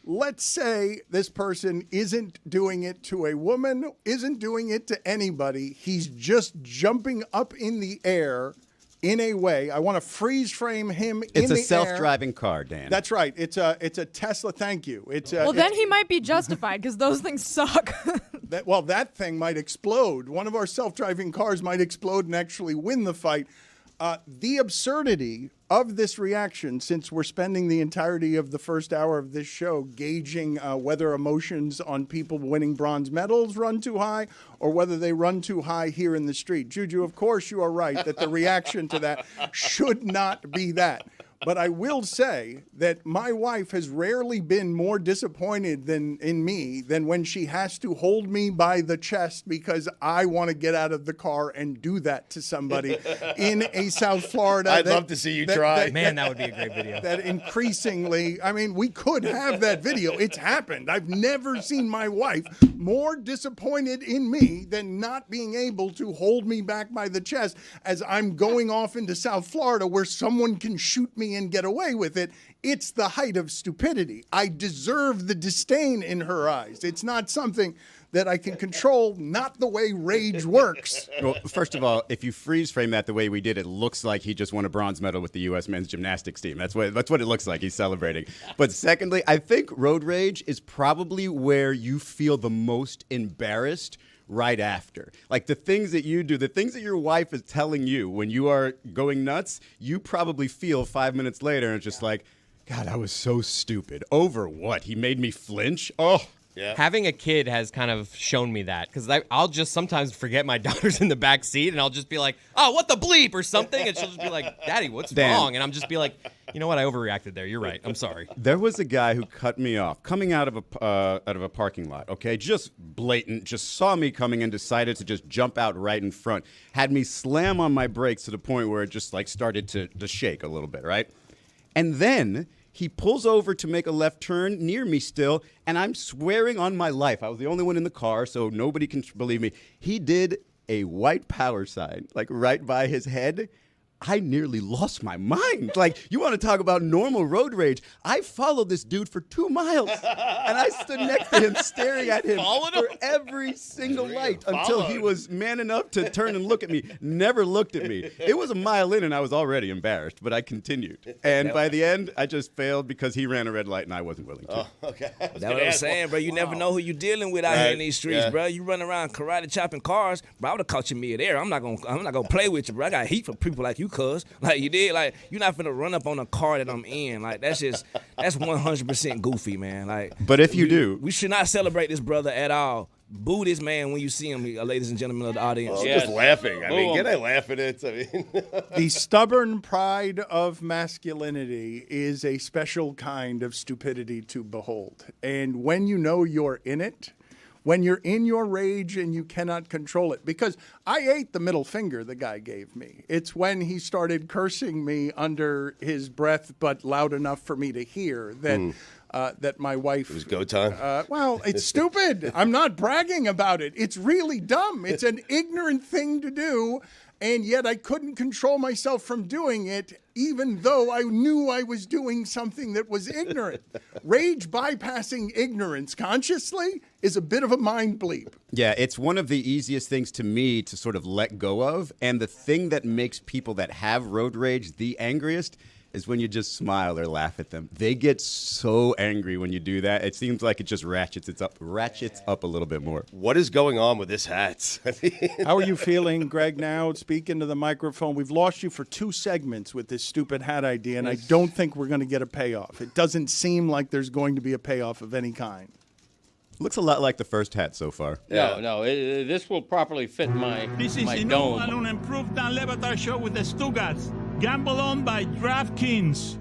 Let's say this person isn't doing it to a woman, isn't doing it to anybody. He's just jumping up in the air in a way. I want to freeze frame him in the air. It's a self-driving car, Dan. That's right. It's a Tesla. Thank you. Then he might be justified because those things suck. That thing might explode. One of our self-driving cars might explode and actually win the fight. The absurdity of this reaction, since we're spending the entirety of the first hour of this show gauging whether emotions on people winning bronze medals run too high or whether they run too high here in the street. Juju, of course you are right that the reaction to that should not be that. But I will say that my wife has rarely been more disappointed in me than when she has to hold me by the chest because I want to get out of the car and do that to somebody in a South Florida. I'd love to see you try. Man, that would be a great video. That increasingly, we could have that video. It's happened. I've never seen my wife more disappointed in me than not being able to hold me back by the chest as I'm going off into South Florida where someone can shoot me and get away with it. It's the height of stupidity. I deserve the disdain in her eyes. It's not something that I can control, not the way rage works. Well, first of all, if you freeze frame that the way we did, it looks like he just won a bronze medal with the U.S. men's gymnastics team. That's what it looks like. He's celebrating. But secondly, I think road rage is probably where you feel the most embarrassed right after. Like the things that you do, the things that your wife is telling you when you are going nuts, you probably feel 5 minutes later and it's just like, God, I was so stupid. Over what? He made me flinch? Oh. Yeah. Having a kid has kind of shown me that because I'll just sometimes forget my daughter's in the back seat and I'll just be like, oh, what the bleep or something. And she'll just be like, Daddy, what's wrong? And I'm just be like, you know what? I overreacted there. You're right. I'm sorry. There was a guy who cut me off coming out of a parking lot, okay? Just blatant, just saw me coming and decided to just jump out right in front. Had me slam on my brakes to the point where it just like started to shake a little bit, right? And then he pulls over to make a left turn near me still, and I'm swearing on my life. I was the only one in the car, so nobody can believe me. He did a white power sign, like right by his head. I nearly lost my mind. Like, you want to talk about normal road rage? I followed this dude for 2 miles, and I stood next to him staring at him for every single light until he was man enough to turn and look at me. Never looked at me. It was a mile in, and I was already embarrassed, but I continued. And by the end, I just failed because he ran a red light, and I wasn't willing to. Oh, okay. That's what I'm saying, bro. You never know who you're dealing with out here in these streets, bro. You run around karate chopping cars, bro. I would have caught you midair. I'm not gonna play with you, bro. I got heat for people like you, cuz. Like you did, like you're not finna run up on a car that I'm in. Like that's 100% goofy, man. Like, but if you do, we should not celebrate this brother at all. Boo this man when you see him, ladies and gentlemen of the audience. I'm just laughing. I mean, can I laugh at it? I mean, the stubborn pride of masculinity is a special kind of stupidity to behold. And when you know you're in it, when you're in your rage and you cannot control it, because I ate the middle finger the guy gave me. It's when he started cursing me under his breath, but loud enough for me to hear that that my wife. It was go time. Well, it's stupid. I'm not bragging about it. It's really dumb. It's an ignorant thing to do. And yet I couldn't control myself from doing it, even though I knew I was doing something that was ignorant. Rage bypassing ignorance consciously is a bit of a mind bleep. Yeah, it's one of the easiest things to me to sort of let go of. And the thing that makes people that have road rage the angriest is when you just smile or laugh at them. They get so angry when you do that. It seems like it just ratchets up a little bit more. What is going on with this hat? How are you feeling, Greg, now? Speak into the microphone. We've lost you for 2 segments with this stupid hat idea, and I don't think we're going to get a payoff. It doesn't seem like there's going to be a payoff of any kind. Looks a lot like the first hat so far. No, this will properly fit my This is my the new dome. and improved Dan Le Batard Show with the Stugotz. Gamble on by DraftKings.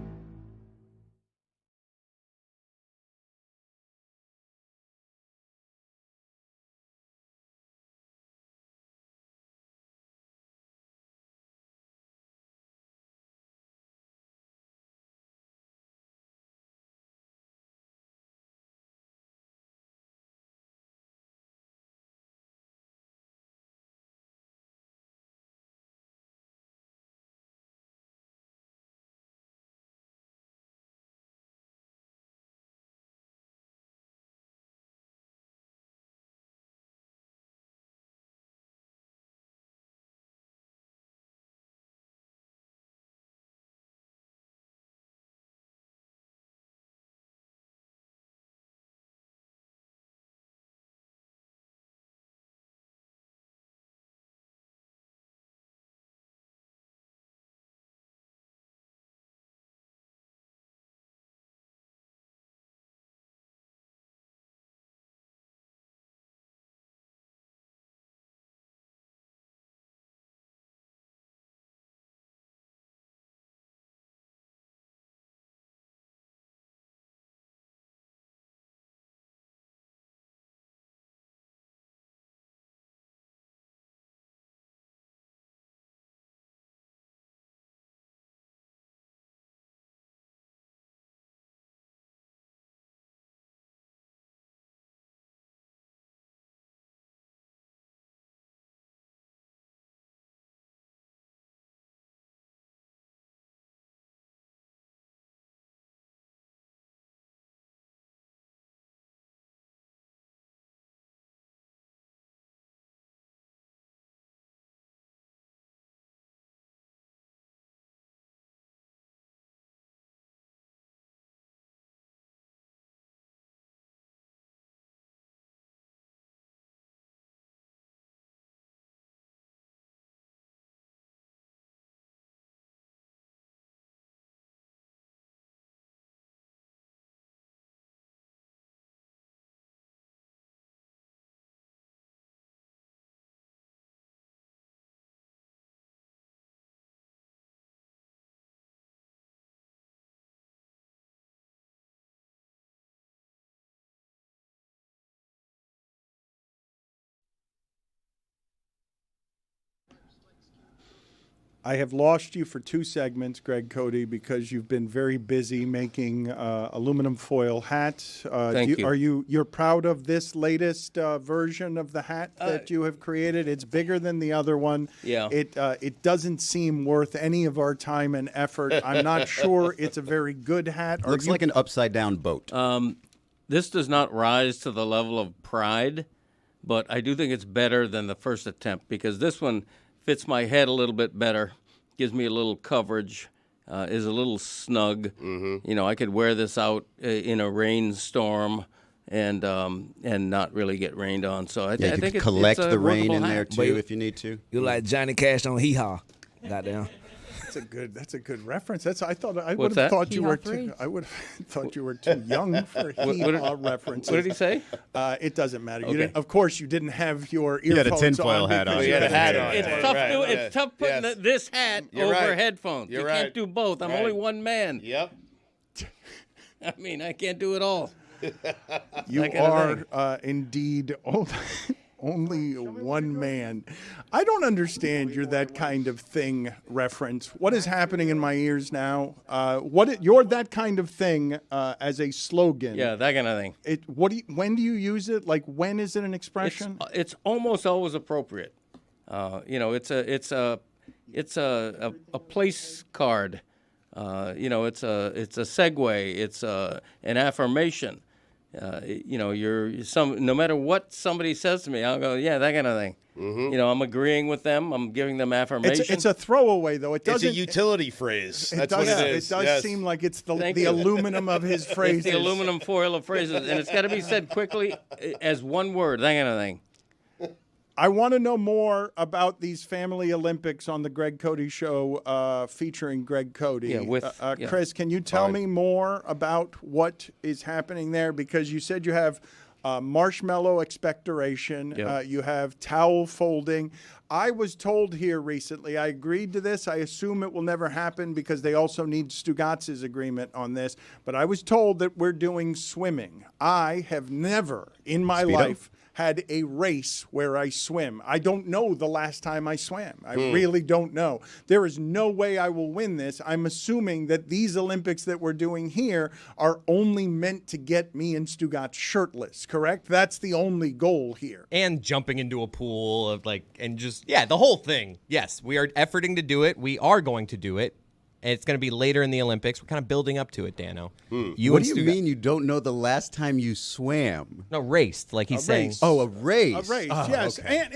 I have lost you for 2 segments, Greg Cody, because you've been very busy making aluminum foil hats. Thank you. You're proud of this latest version of the hat that you have created? It's bigger than the other one. Yeah. It doesn't seem worth any of our time and effort. I'm not sure it's a very good hat. Looks like an upside down boat. This does not rise to the level of pride, but I do think it's better than the first attempt because this one fits my head a little bit better, gives me a little coverage, is a little snug. Mm-hmm. You know, I could wear this out in a rainstorm and not really get rained on. So I think it's collect a the rain workable in hat. there too if you need to. You're like Johnny Cash on Hee Haw. Goddamn. That's a good reference. I would What's have that? thought you were Hee-haw 3. I would have thought you were too young for hee-haw references. What did he say? It doesn't matter. You Okay. of course, you didn't have your had a earphones tinfoil on hat on. because You had a hat couldn't on. hear. It's Yeah, tough. right, It's tough putting yes. this hat You're over right. headphones. You're you right. can't do both. I'm Right. only one man. Yep. I mean, I can't do it all. You That kind of are indeed only one man. I don't understand your that kind of thing reference. What is happening in my ears now? You're that kind of thing as a slogan. Yeah, that kind of thing. When do you use it? Like, when is it an expression? It's almost always appropriate. You know, it's a place card. You know, it's a segue. It's an affirmation. You know, no matter what somebody says to me, I'll go, yeah, that kind of thing. Mm-hmm. You know, I'm agreeing with them. I'm giving them affirmation. It's a throwaway, though. It It's doesn't. a utility phrase. It That's does, what it is. It does Yes. seem like it's the Thank you. aluminum of his phrases. It's the aluminum foil of phrases, and it's got to be said quickly as one word, that kind of thing. I want to know more about these Family Olympics on the Greg Cody Show featuring Greg Cody. Yeah, Chris, can you tell me more about what is happening there? Because you said you have marshmallow expectoration, Yep. you have towel folding. I was told here recently, I agreed to this. I assume it will never happen because they also need Stugotz's agreement on this. But I was told that we're doing swimming. I have never in my life had a race where I swim. I don't know the last time I swam. I really don't know. There is no way I will win this. I'm assuming that these Olympics that we're doing here are only meant to get me and Stugotz shirtless, correct? That's the only goal here. And jumping into a pool of the whole thing. Yes, we are efforting to do it. We are going to do it. And it's going to be later in the Olympics. We're kind of building up to it, Dano. What do you mean you don't know the last time you swam? No, raced, like he's saying. race. Oh, a race. A race, Oh, yes. okay.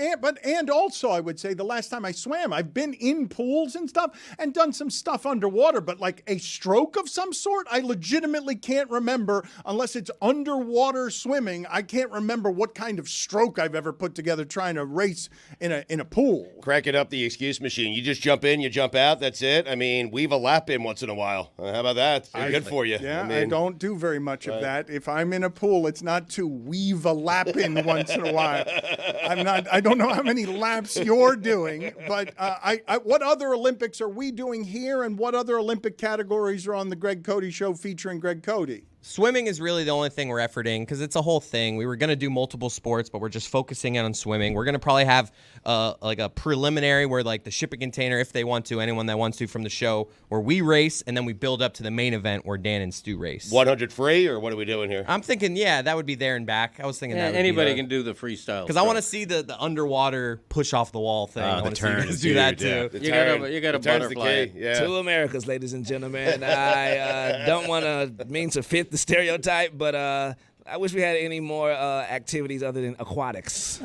And also I would say the last time I swam, I've been in pools and stuff and done some stuff underwater, but like a stroke of some sort, I legitimately can't remember unless it's underwater swimming. I can't remember what kind of stroke I've ever put together trying to race in a pool. Cracking up the excuse machine. You just jump in, you jump out. That's it. I mean, we've a lap in once in a while. How about that? Good for you. Yeah, I I don't do very much of that. If I'm in a pool, it's not to weave a lap in once in a while. I don't know how many laps you're doing, but what other Olympics are we doing here, and what other Olympic categories are on the Greg Cody Show featuring Greg Cody? Swimming is really the only thing we're efforting because it's a whole thing. We were going to do multiple sports, but we're just focusing in on swimming. We're going to probably have like a preliminary where like the shipping container, if they want to, anyone that wants to from the show, where we race, and then we build up to the main event where Dan and Stu race. 100 free, or what are we doing here? I'm thinking, yeah, that would be there and back. I was thinking that would Anybody be can do the freestyle. because I want to see the underwater push off the wall thing. I want to see you guys turns, do that dude, too. The You got to turn- the turn's the butterfly key. it. Yeah. Two Americas, ladies and gentlemen. I don't want to mean to fit the stereotype, but I wish we had any more activities other than aquatics.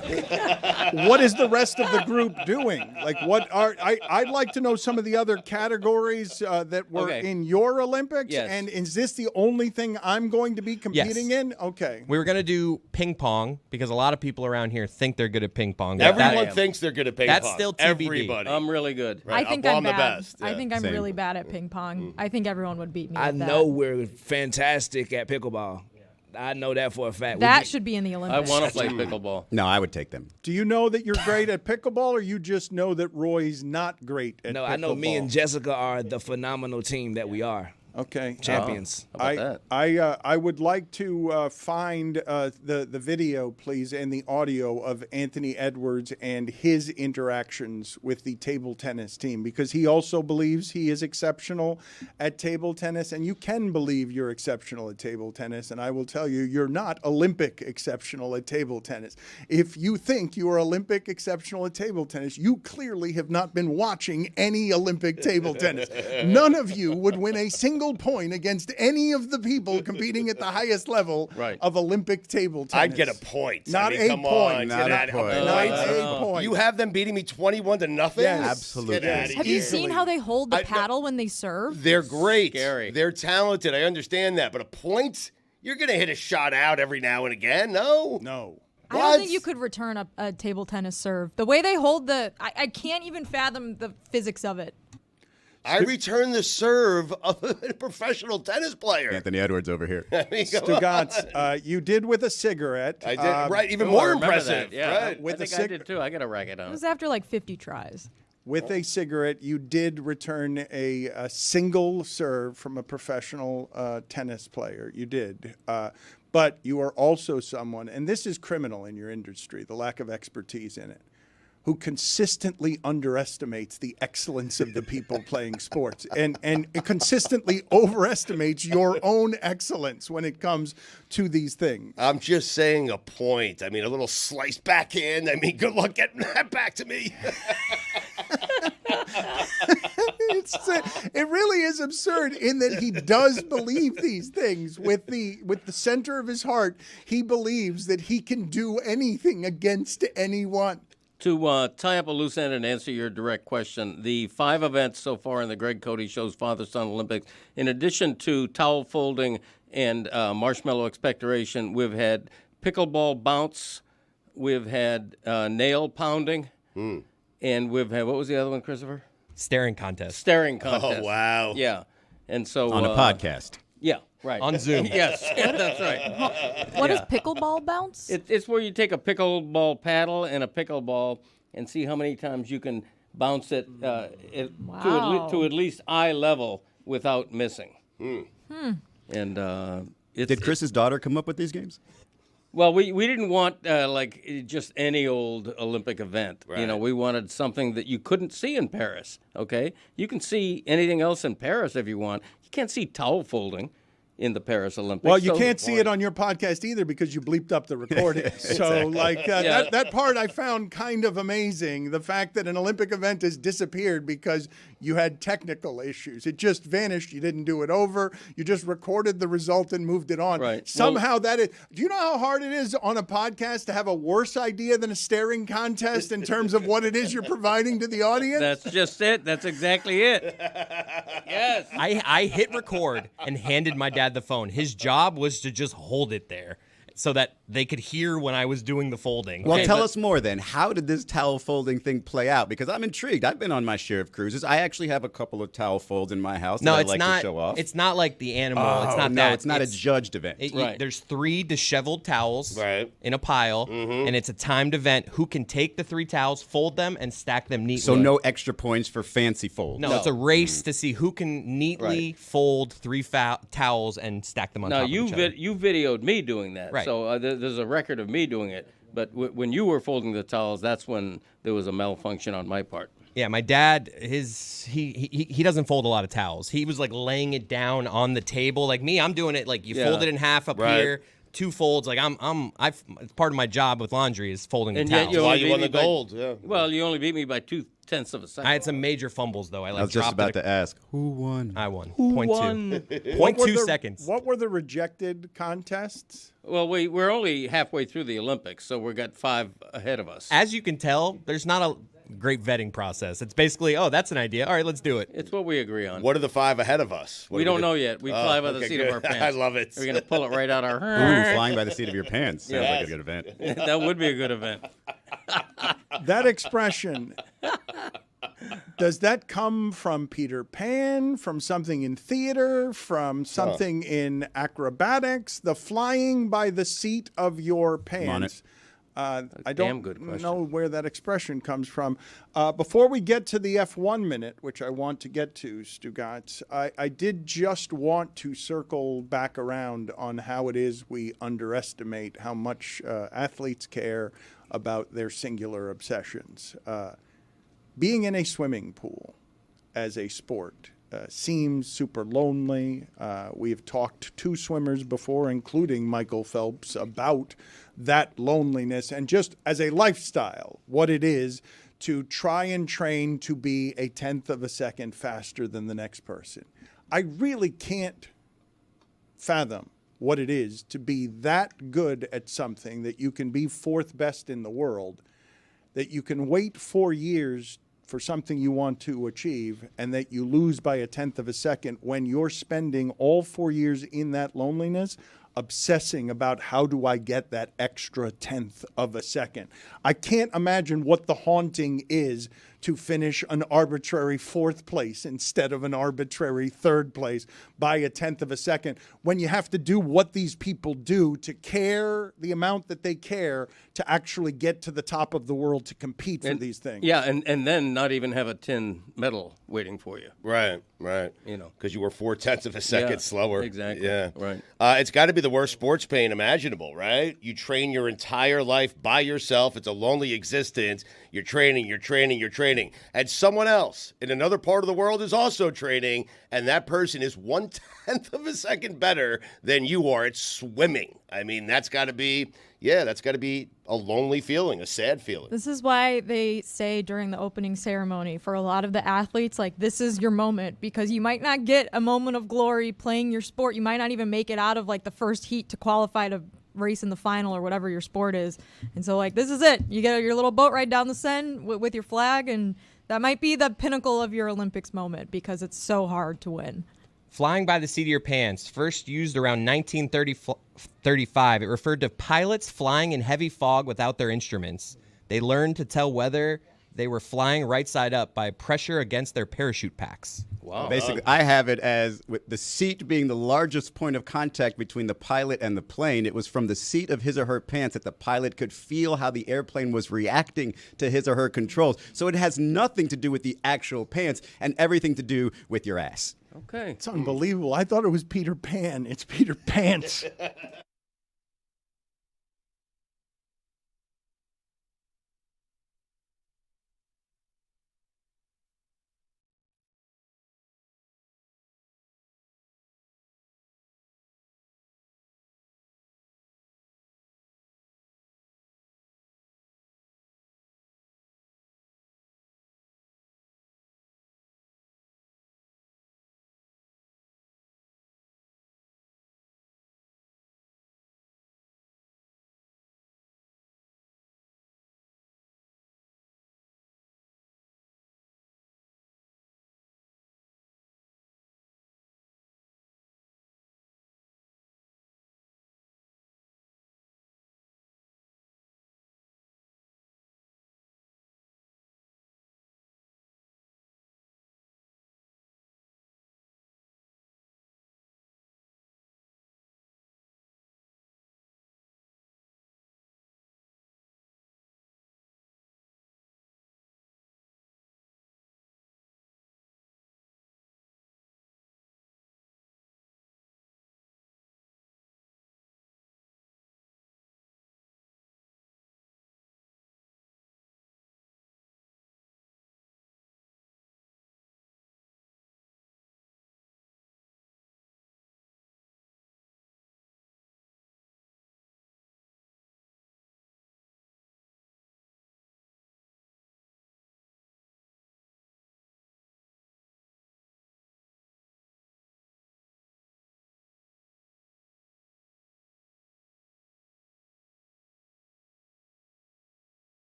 What is the rest of the group doing? Like, I'd like to know some of the other categories that were Okay. in your Olympics. Yes. And is this the only thing I'm going to be competing Yes. in? Okay. We were going to do ping pong because a lot of people around here think they're good at ping pong. but Everyone that- thinks they're good at ping That's pong. still TBD. Everybody. I'm really good. Right, I think I'm I'm the bad. best, I yeah. think I'm Same. really bad at ping pong. I think everyone would beat me. I at that. know we're fantastic at pickleball. I know that for a fact. that should be in the I Olympics. want to play pickleball. No, I would take them. Do you know that you're great at pickleball, or you just know that Roy's not great at pickleball? No, I know me and Jessica are the phenomenal team that we are. Okay. champions. How about I would like to find the video, please, and the audio of Anthony Edwards and his interactions with the table tennis team, because he also believes he is exceptional at table tennis, and you can believe you're exceptional at table tennis, and I will tell you, you're not Olympic exceptional at table tennis. If you think you are Olympic exceptional at table tennis, you clearly have not been watching any Olympic table tennis. None of you would win a single point against any of the people competing at the highest level of Olympic table tennis. I'd get a point. Not I mean, a come point. on. Not a point. Not a point. You have them beating me 21-0? Yes. Absolutely. Get outta Have you here. seen how they hold the paddle when they serve? They're great. Scary. They're talented. I understand that. But a point? You're going to hit a shot out every now and again. No. No. I don't think you could return a table tennis serve. The way they hold I can't even fathom the physics of it. I return the serve of a professional tennis player. Anthony Edwards over here. Stugotz, you did with a cigarette. I did. Right. Even I more remember impressive. that. Yeah, Right. With I a think I did too. I got a racket It on. was after like 50 tries. With a cigarette, you did return a single serve from a professional tennis player. You did. But you are also someone, and this is criminal in your industry, the lack of expertise in it, who consistently underestimates the excellence of the people playing sports and consistently overestimates your own excellence when it comes to these things. I'm just saying a point. I mean, a little slice backhand. I mean, good luck getting that back to me. It really is absurd in that he does believe these things with the center of his heart. He believes that he can do anything against anyone. To tie up a loose end and answer your direct question, the 5 events so far in the Greg Cody Show's Father-Son Olympics, in addition to towel folding and marshmallow expectoration, we've had pickleball bounce, we've had nail pounding, and we've had, what was the other one, Christopher? Staring contest. Staring contest. Oh, wow. Yeah. And so On a podcast. Yeah, right. On Zoom. Yes, that's right. What is pickleball bounce? It's where you take a pickleball paddle and a pickleball and see how many times you can bounce it to at least eye level without missing. And Did Chris's daughter come up with these games? Well, we didn't want like just any old Olympic event. Right. You know, we wanted something that you couldn't see in Paris. Okay, you can see anything else in Paris if you want. You can't see towel folding in the Paris Olympics. Well, you can't see it on your podcast either because you bleeped up the recording. So, that part I found kind of amazing. The fact that an Olympic event has disappeared because you had technical issues. It just vanished. You didn't do it over. You just recorded the result and moved it on. Right. Somehow that is. Do you know how hard it is on a podcast to have a worse idea than a staring contest in terms of what it is you're providing to the audience? That's just it. That's exactly it. Yes. I hit record and handed my dad the phone. His job was to just hold it there so that they could hear when I was doing the folding. Well, tell us more then. How did this towel folding thing play out? Because I'm intrigued. I've been on my share of cruises. I actually have a couple of towel folds in my house that I like to show off. It's not like the animal. Oh, it's not no, that. it's not a judged event. Right. There's 3 disheveled towels Right. in a pile, and it's a timed event. Who can take the 3 towels, fold them, and stack them neatly? So no extra points for fancy folds. No, it's a race to see who can neatly fold 3 towels and stack them on top of each other. You videoed me doing that. Right. So there's a record of me doing it. But when you were folding the towels, that's when there was a malfunction on my part. Yeah, my dad, he doesn't fold a lot of towels. He was like laying it down on the table. Like me, I'm doing it like you fold it in half up here, 2 folds. Like it's part of my job with laundry is folding And the yet towels. you Why only you beat won me the gold? Yeah. Well, you only beat me by 0.2 of a second. I had some major fumbles though. I was just about to ask, who won? I won. Who 0.2. won? 0.2 seconds. What were the rejected contests? Well, we're only halfway through the Olympics, so we've got 5 ahead of us. As you can tell, there's not a great vetting process. It's basically, oh, that's an idea. All right, let's do it. It's what we agree on. What are the 5 ahead of us? We don't know yet. We fly by the seat of our pants. I love it. We're going to pull it right out our... Ooh, flying by the seat of your pants. Sounds like a good event. That would be a good event. That expression, does that come from Peter Pan, from something in theater, from something in acrobatics? The flying by the seat of your on pants. it. I damn don't good question. know where that expression comes from. Before we get to the F1 minute, which I want to get to, Stugotz, I did just want to circle back around on how it is we underestimate how much athletes care about their singular obsessions. Being in a swimming pool as a sport seems super lonely. We've talked to swimmers before, including Michael Phelps, about that loneliness and just as a lifestyle, what it is to try and train to be a tenth of a second faster than the next person. I really can't fathom what it is to be that good at something that you can be fourth best in the world, that you can wait 4 years for something you want to achieve, and that you lose by a tenth of a second when you're spending all 4 years in that loneliness obsessing about how do I get that extra tenth of a second. I can't imagine what the haunting is to finish an arbitrary fourth place instead of an arbitrary third place by a tenth of a second when you have to do what these people do to care the amount that they care to actually get to the top of the world to compete for these things. Yeah, and then not even have a tin medal waiting for you. Right. You know, because you were 0.4 of a second slower. Exactly. Yeah. Right. It's got to be the worst sports pain imaginable, right? You train your entire life by yourself. It's a lonely existence. You're training. And someone else in another part of the world is also training, and that person is 1/10 of a second better than you are at swimming. I mean, that's got to be a lonely feeling, a sad feeling. This is why they say during the opening ceremony for a lot of the athletes, like, this is your moment, because you might not get a moment of glory playing your sport. You might not even make it out of like the first heat to qualify to race in the final or whatever your sport is. And so, like, this is it. You get your little boat ride down the Seine with your flag, and that might be the pinnacle of your Olympics moment because it's so hard to win. Flying by the seat of your pants, first used around 1935. It referred to pilots flying in heavy fog without their instruments. They learned to tell whether they were flying right side up by pressure against their parachute packs. Wow. Basically, I have it as with the seat being the largest point of contact between the pilot and the plane. It was from the seat of his or her pants that the pilot could feel how the airplane was reacting to his or her controls. So it has nothing to do with the actual pants and everything to do with your ass. Okay. It's unbelievable. I thought it was Peter Pan. It's Peter Pants.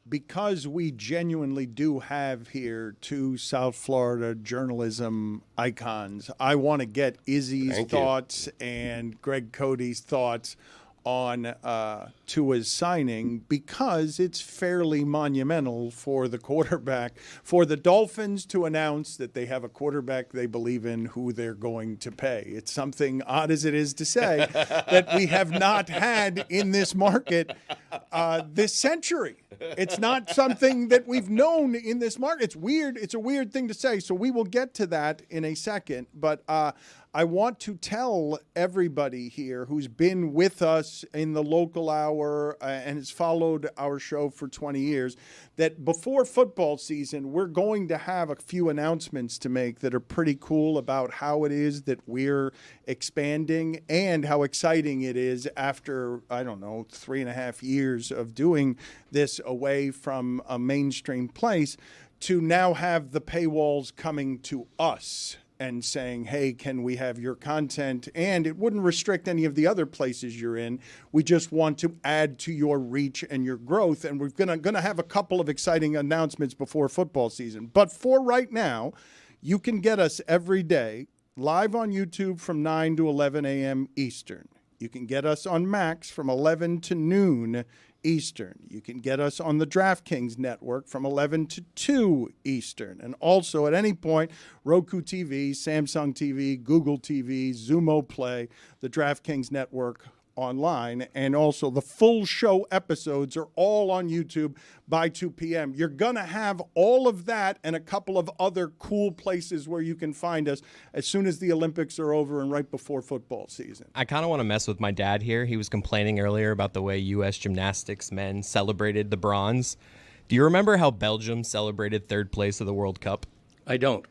because we genuinely do have here two South Florida journalism icons, I want to get Izzy's thoughts and Greg Cody's thoughts on Tua's signing, because it's fairly monumental for the quarterback, for the Dolphins to announce that they have a quarterback they believe in who they're going to pay. It's something, odd as it is to say, that we have not had in this market this century. It's not something that we've known in this market. It's weird. It's a weird thing to say, so we will get to that in a second. But I want to tell everybody here who's been with us in the local hour and has followed our show for 20 years that before football season, we're going to have a few announcements to make that are pretty cool about how it is that we're expanding and how exciting it is after, 3.5 years of doing this away from a mainstream place to now have the paywalls coming to us and saying, hey, can we have your content? And it wouldn't restrict any of the other places you're in. We just want to add to your reach and your growth. And we're gonna have a couple of exciting announcements before football season. But for right now, you can get us every day live on YouTube from 9 to 11 a.m. Eastern. You can get us on Max from 11 to noon Eastern. You can get us on the DraftKings network from 11 to 2 Eastern. And also at any point, Roku TV, Samsung TV, Google TV, Xumo Play, the DraftKings network online, and also the full show episodes are all on YouTube by 2 p.m. You're going to have all of that and a couple of other cool places where you can find us as soon as the Olympics are over and right before football season. I kind of want to mess with my dad here. He was complaining earlier about the way U.S. gymnastics men celebrated the bronze. Do you remember how Belgium celebrated third place of the World Cup? I don't.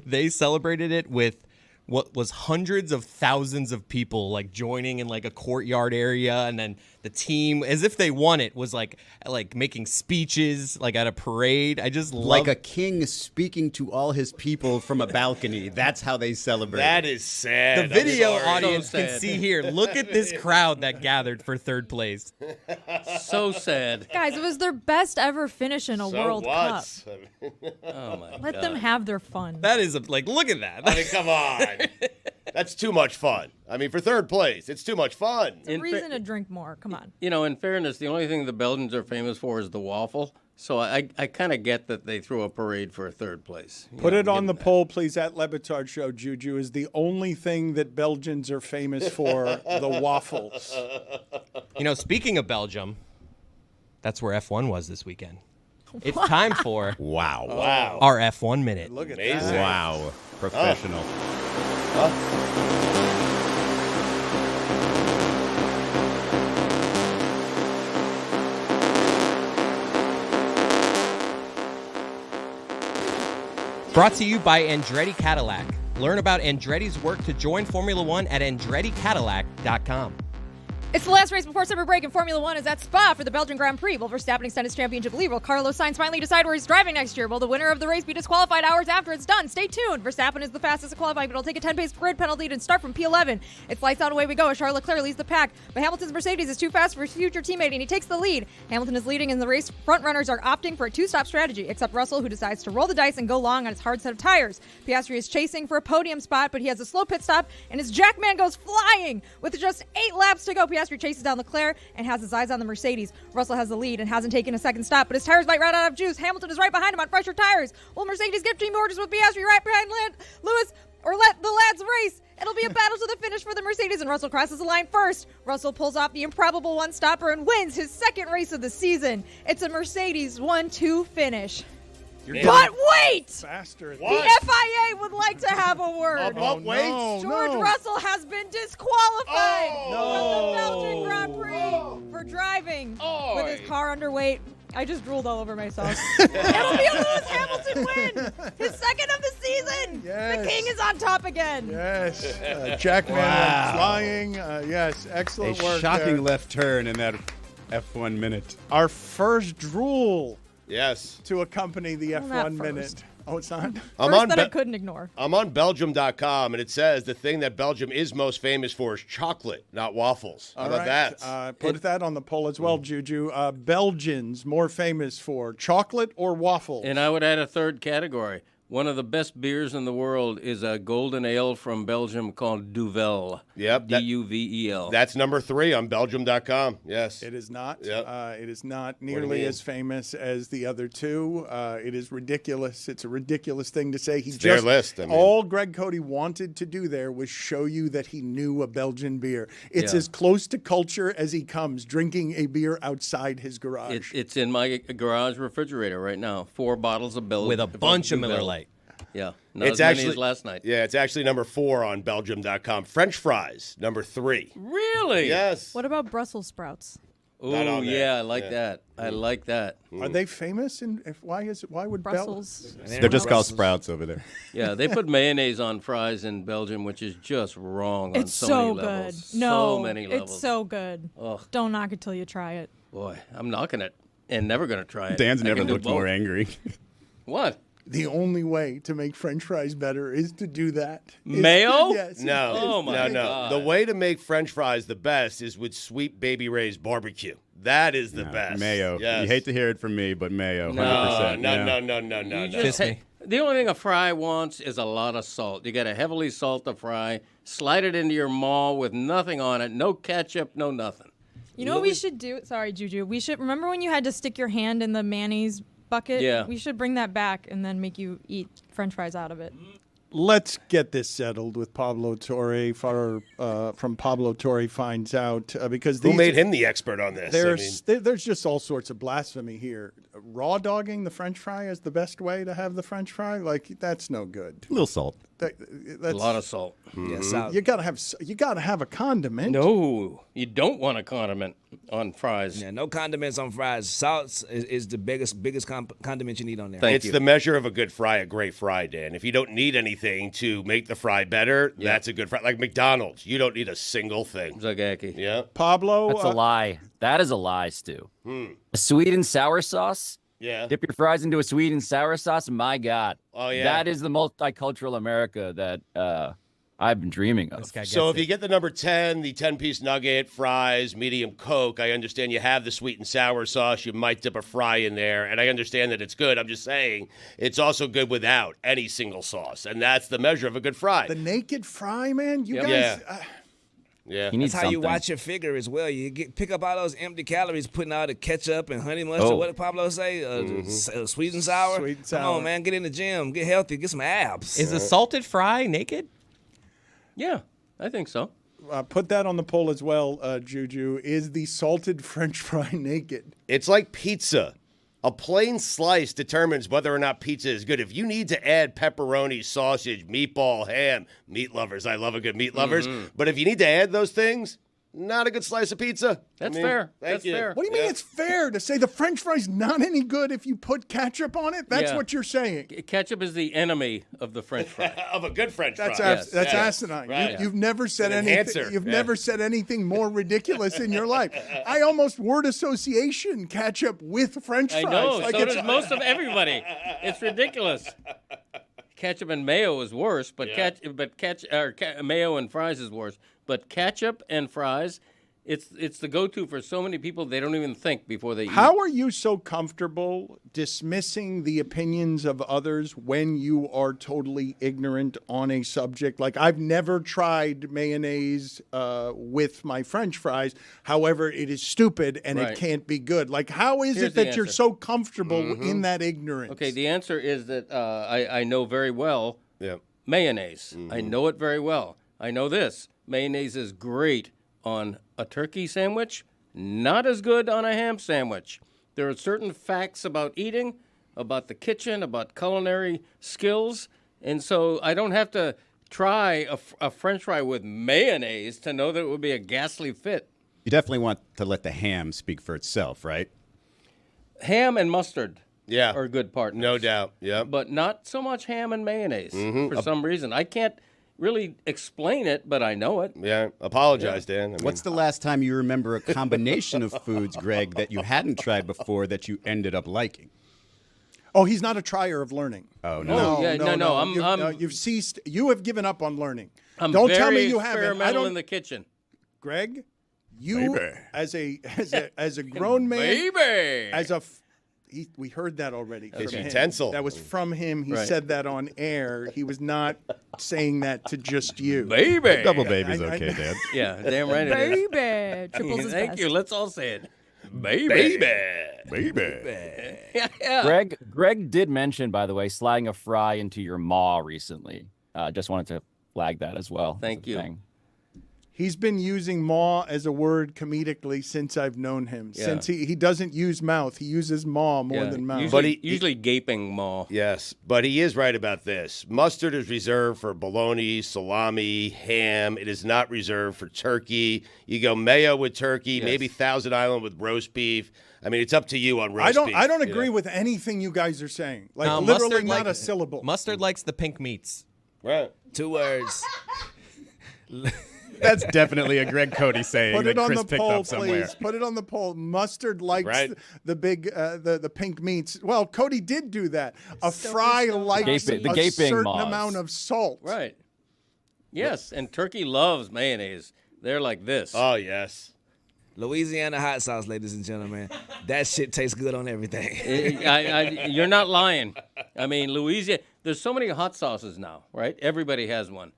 They celebrated it with what was hundreds of thousands of people like joining in like a courtyard area, and then the team, as if they won it, was like making speeches like at a parade. I just love like a king speaking to all his people from a balcony. That's how they celebrate. That is sad. The video audience can see here. Look at this crowd that gathered for third place. So sad. Guys, it was their best ever finish in a World Cup. Oh my God. Let them have their fun. That is look at that. I mean, come on. That's too much fun. I mean, for third place, it's too much fun. It's a reason to drink more. Come on. You know, in fairness, the only thing the Belgians are famous for is the waffle. So I kind of get that they threw a parade for a third place. Put it on the poll, please, at Le Batard Show. Juju is the only thing that Belgians are famous for, the waffles. You know, speaking of Belgium, that's where F1 was this weekend. It's time for Wow. our F1 Minute. Look at Amazing. that. Wow. Professional. Brought to you by Andretti Cadillac. Learn about Andretti's work to join Formula One at AndrettiCadillac.com. It's the last race before summer break, and Formula One is at Spa for the Belgian Grand Prix. Will Verstappen extend his championship lead? Will Carlos Sainz finally decide where he's driving next year? Will the winner of the race be disqualified hours after it's done? Stay tuned. Verstappen is the fastest at qualifying, but he'll take a 10-pace grid penalty and start from P11. It's lights out, away we go as Charles Leclerc leads the pack. But Hamilton's Mercedes is too fast for his future teammate, and he takes the lead. Hamilton is leading in the race. Front runners are opting for a two-stop strategy, except Russell, who decides to roll the dice and go long on his hard set of tires. Piastri is chasing for a podium spot, but he has a slow pit stop, and his Jackman goes flying. With just 8 laps to go, Piastri chases down Leclerc and has his eyes on the Mercedes. Russell has the lead and hasn't taken a second stop, but his tires might run out of juice. Hamilton is right behind him on fresher tires. Will Mercedes give team orders with Piastri right behind Lewis, or let the lads race? It'll be a battle to the finish for the Mercedes, and Russell crosses the line first. Russell pulls off the improbable one-stopper and wins his second race of the season. It's a Mercedes 1-2 finish. But wait! Faster. The FIA would like to have a word. George Russell has been disqualified from the Belgian Grand Prix for driving with his car underweight. I just drooled all over myself. It'll be a Lewis Hamilton win. His second of the season. Yes. The king is on top again. Yes. Jackman went flying. Yes. Excellent work. Shocking there. left turn in that F1 minute. Our first drool. Yes. To accompany the Well, not F1 minute. first. Oh, it's not? First that I couldn't ignore. I'm on Belgium.com, and it says the thing that Belgium is most famous for is chocolate, not waffles. How about that? Put that on the poll as well, Juju. Belgians more famous for chocolate or waffles? And I would add a third category. One of the best beers in the world is a golden ale from Belgium called Duvel. Yep. Duvel. That's number 3 on Belgium.com. Yes. It is not. Yep. It is not nearly as famous as the other two. It is ridiculous. It's a ridiculous thing to say. It's their list. I mean. All Greg Cody wanted to do there was show you that he knew a Belgian beer. It's as close to culture as he comes, drinking a beer outside his garage. It's in my garage refrigerator right now. 4 bottles of Belgium. With a bunch of Miller Lite. Yeah, not as many as last night. Yeah, it's actually number 4 on Belgium.com. French fries, number 3. Really? Yes. What about Brussels sprouts? Oh, yeah, I like that. I like that. Are they famous? Why would Brussels? They're just called sprouts over there. Yeah, they put mayonnaise on fries in Belgium, which is just wrong on It's so many good. levels. No, so many levels. it's so good. Ugh. Don't knock it till you try it. Boy, I'm knocking it and never going to try it. Dan's I never can do looked more both. angry. What? The only way to make French fries better is to do that. Mayo? Yes. No. Oh, my no. God. The way to make French fries the best is with Sweet Baby Ray's barbecue. That is the best. Mayo. Yes. You hate to hear it from me, but mayo. No, 100%. No. Just the only thing a fry wants is a lot of salt. You got to heavily salt the fry, slide it into your maw with nothing on it, no ketchup, no nothing. You know what we should do? Sorry, Juju. We should remember when you had to stick your hand in the mayonnaise bucket? Yeah. We should bring that back and then make you eat French fries out of it. Let's get this settled with Pablo Torre from Pablo Torre Finds Out because Who made him the expert on this? There's just all sorts of blasphemy here. Raw dogging the French fry is the best way to have the French fry. Like that's no good. A little salt. That's, A lot of salt. Yes, you gotta have a condiment. No, you don't want a condiment on fries. Yeah, no condiments on fries. Salt is the biggest condiment you need on there. Thank It's you. the measure of a good fry, a great fry, Dan. If you don't need anything to make the fry better, that's a good fry. Like McDonald's, you don't need a single thing. Zagaki. Yeah. Pablo, That's a lie. That is a lie, Stu. A sweet and sour sauce? Yeah. Dip your fries into a sweet and sour sauce? My God. Oh, yeah. That is the multicultural America that I've been dreaming of. So if you get the number 10, the 10-piece nugget, fries, medium Coke, I understand you have the sweet and sour sauce. You might dip a fry in there, and I understand that it's good. I'm just saying it's also good without any single sauce, and that's the measure of a good fry. the naked fry, man. You Yep. guys. Yeah. Yeah. You need That's how you something. watch your figure as well. You pick up all those empty calories, putting all the ketchup and honey mustard. Oh. What did Pablo say? Sweet and sour. Sweet and Come sour. on, man. Get in the gym. Get healthy. Get some abs. Is a salted fry naked? Yeah, I think so. Put that on the poll as well, Juju. Is the salted French fry naked? It's like pizza. A plain slice determines whether or not pizza is good. If you need to add pepperoni, sausage, meatball, ham, meat lovers, I love a good meat lovers. But if you need to add those things, not a good slice of pizza. That's fair. Thank That's you. fair. What do you mean it's fair to say the French fry's not any good if you put ketchup on it? That's Yeah. what you're saying. Ketchup is the enemy of the French fry. Of a good French fry. That's Yes. asinine. Right. You've never said an anything. enhancer. You've Yeah. never said anything more ridiculous in your life. I almost word association ketchup with French I fries. know. Like So it's- does most of everybody. It's ridiculous. Ketchup and mayo is worse, but mayo and fries is worse. But ketchup and fries, it's the go-to for so many people. They don't even think before they eat. How are you so comfortable dismissing the opinions of others when you are totally ignorant on a subject? Like, I've never tried mayonnaise with my French fries. However, it is stupid and Right. it can't be good. Like, how is Here's it the that you're answer. so comfortable in that ignorance? Okay, the answer is that I know very well Yeah. mayonnaise. I know it very well. I know this. Mayonnaise is great on a turkey sandwich, not as good on a ham sandwich. There are certain facts about eating, about the kitchen, about culinary skills, and so I don't have to try a French fry with mayonnaise to know that it would be a ghastly fit. You definitely want to let the ham speak for itself, right? Ham and mustard Yeah. are good partners. No doubt. Yeah. But not so much ham and mayonnaise for some reason. I can't really explain it, but I know it. Yeah. Apologize, Dan. I mean, What's the last time you remember a combination of foods, Greg, that you hadn't tried before that you ended up liking? Oh, he's not a trier of learning. Oh, no. Oh, yeah, no. You've ceased. You have given up on learning. I'm Don't very tell me you haven't. experimental in the kitchen. Greg, you as a grown man, Baby. We heard that already. From him. Utensil. That was from him. He Right. said that on air. He was not saying that to just you. Baby. Double baby's okay, Dad. Yeah, damn right it is. Baby. Triples is Thank best. you. Let's all say it. Baby. Yeah. Greg did mention, by the way, sliding a fry into your maw recently. Just wanted to flag that as well. Thank you. Thing. He's been using maw as a word comedically since I've known him. Yeah. Since he doesn't use mouth. He uses maw more than mouth. Usually gaping maw. Yes, but he is right about this. Mustard is reserved for bologna, salami, ham. It is not reserved for turkey. You go mayo with turkey, maybe Thousand Island with roast beef. I mean, it's up to you on roast beef. I don't agree with anything you guys are saying. Like No, literally Mustard not a syllable. Mustard likes the pink meats. Right. 2 words. That's definitely a Greg Cody saying Put that it on Chris the picked poll, up somewhere. please. Put it on the poll. Mustard likes Right. the big, the pink meats. Well, Cody did do that. A fry likes The a gaping certain maws. amount of salt. Right. Yes, and turkey loves mayonnaise. They're like this. Oh, yes. Louisiana hot sauce, ladies and gentlemen. That shit tastes good on everything. You're not lying. I mean, Louisiana, there's so many hot sauces now, right? Everybody has one.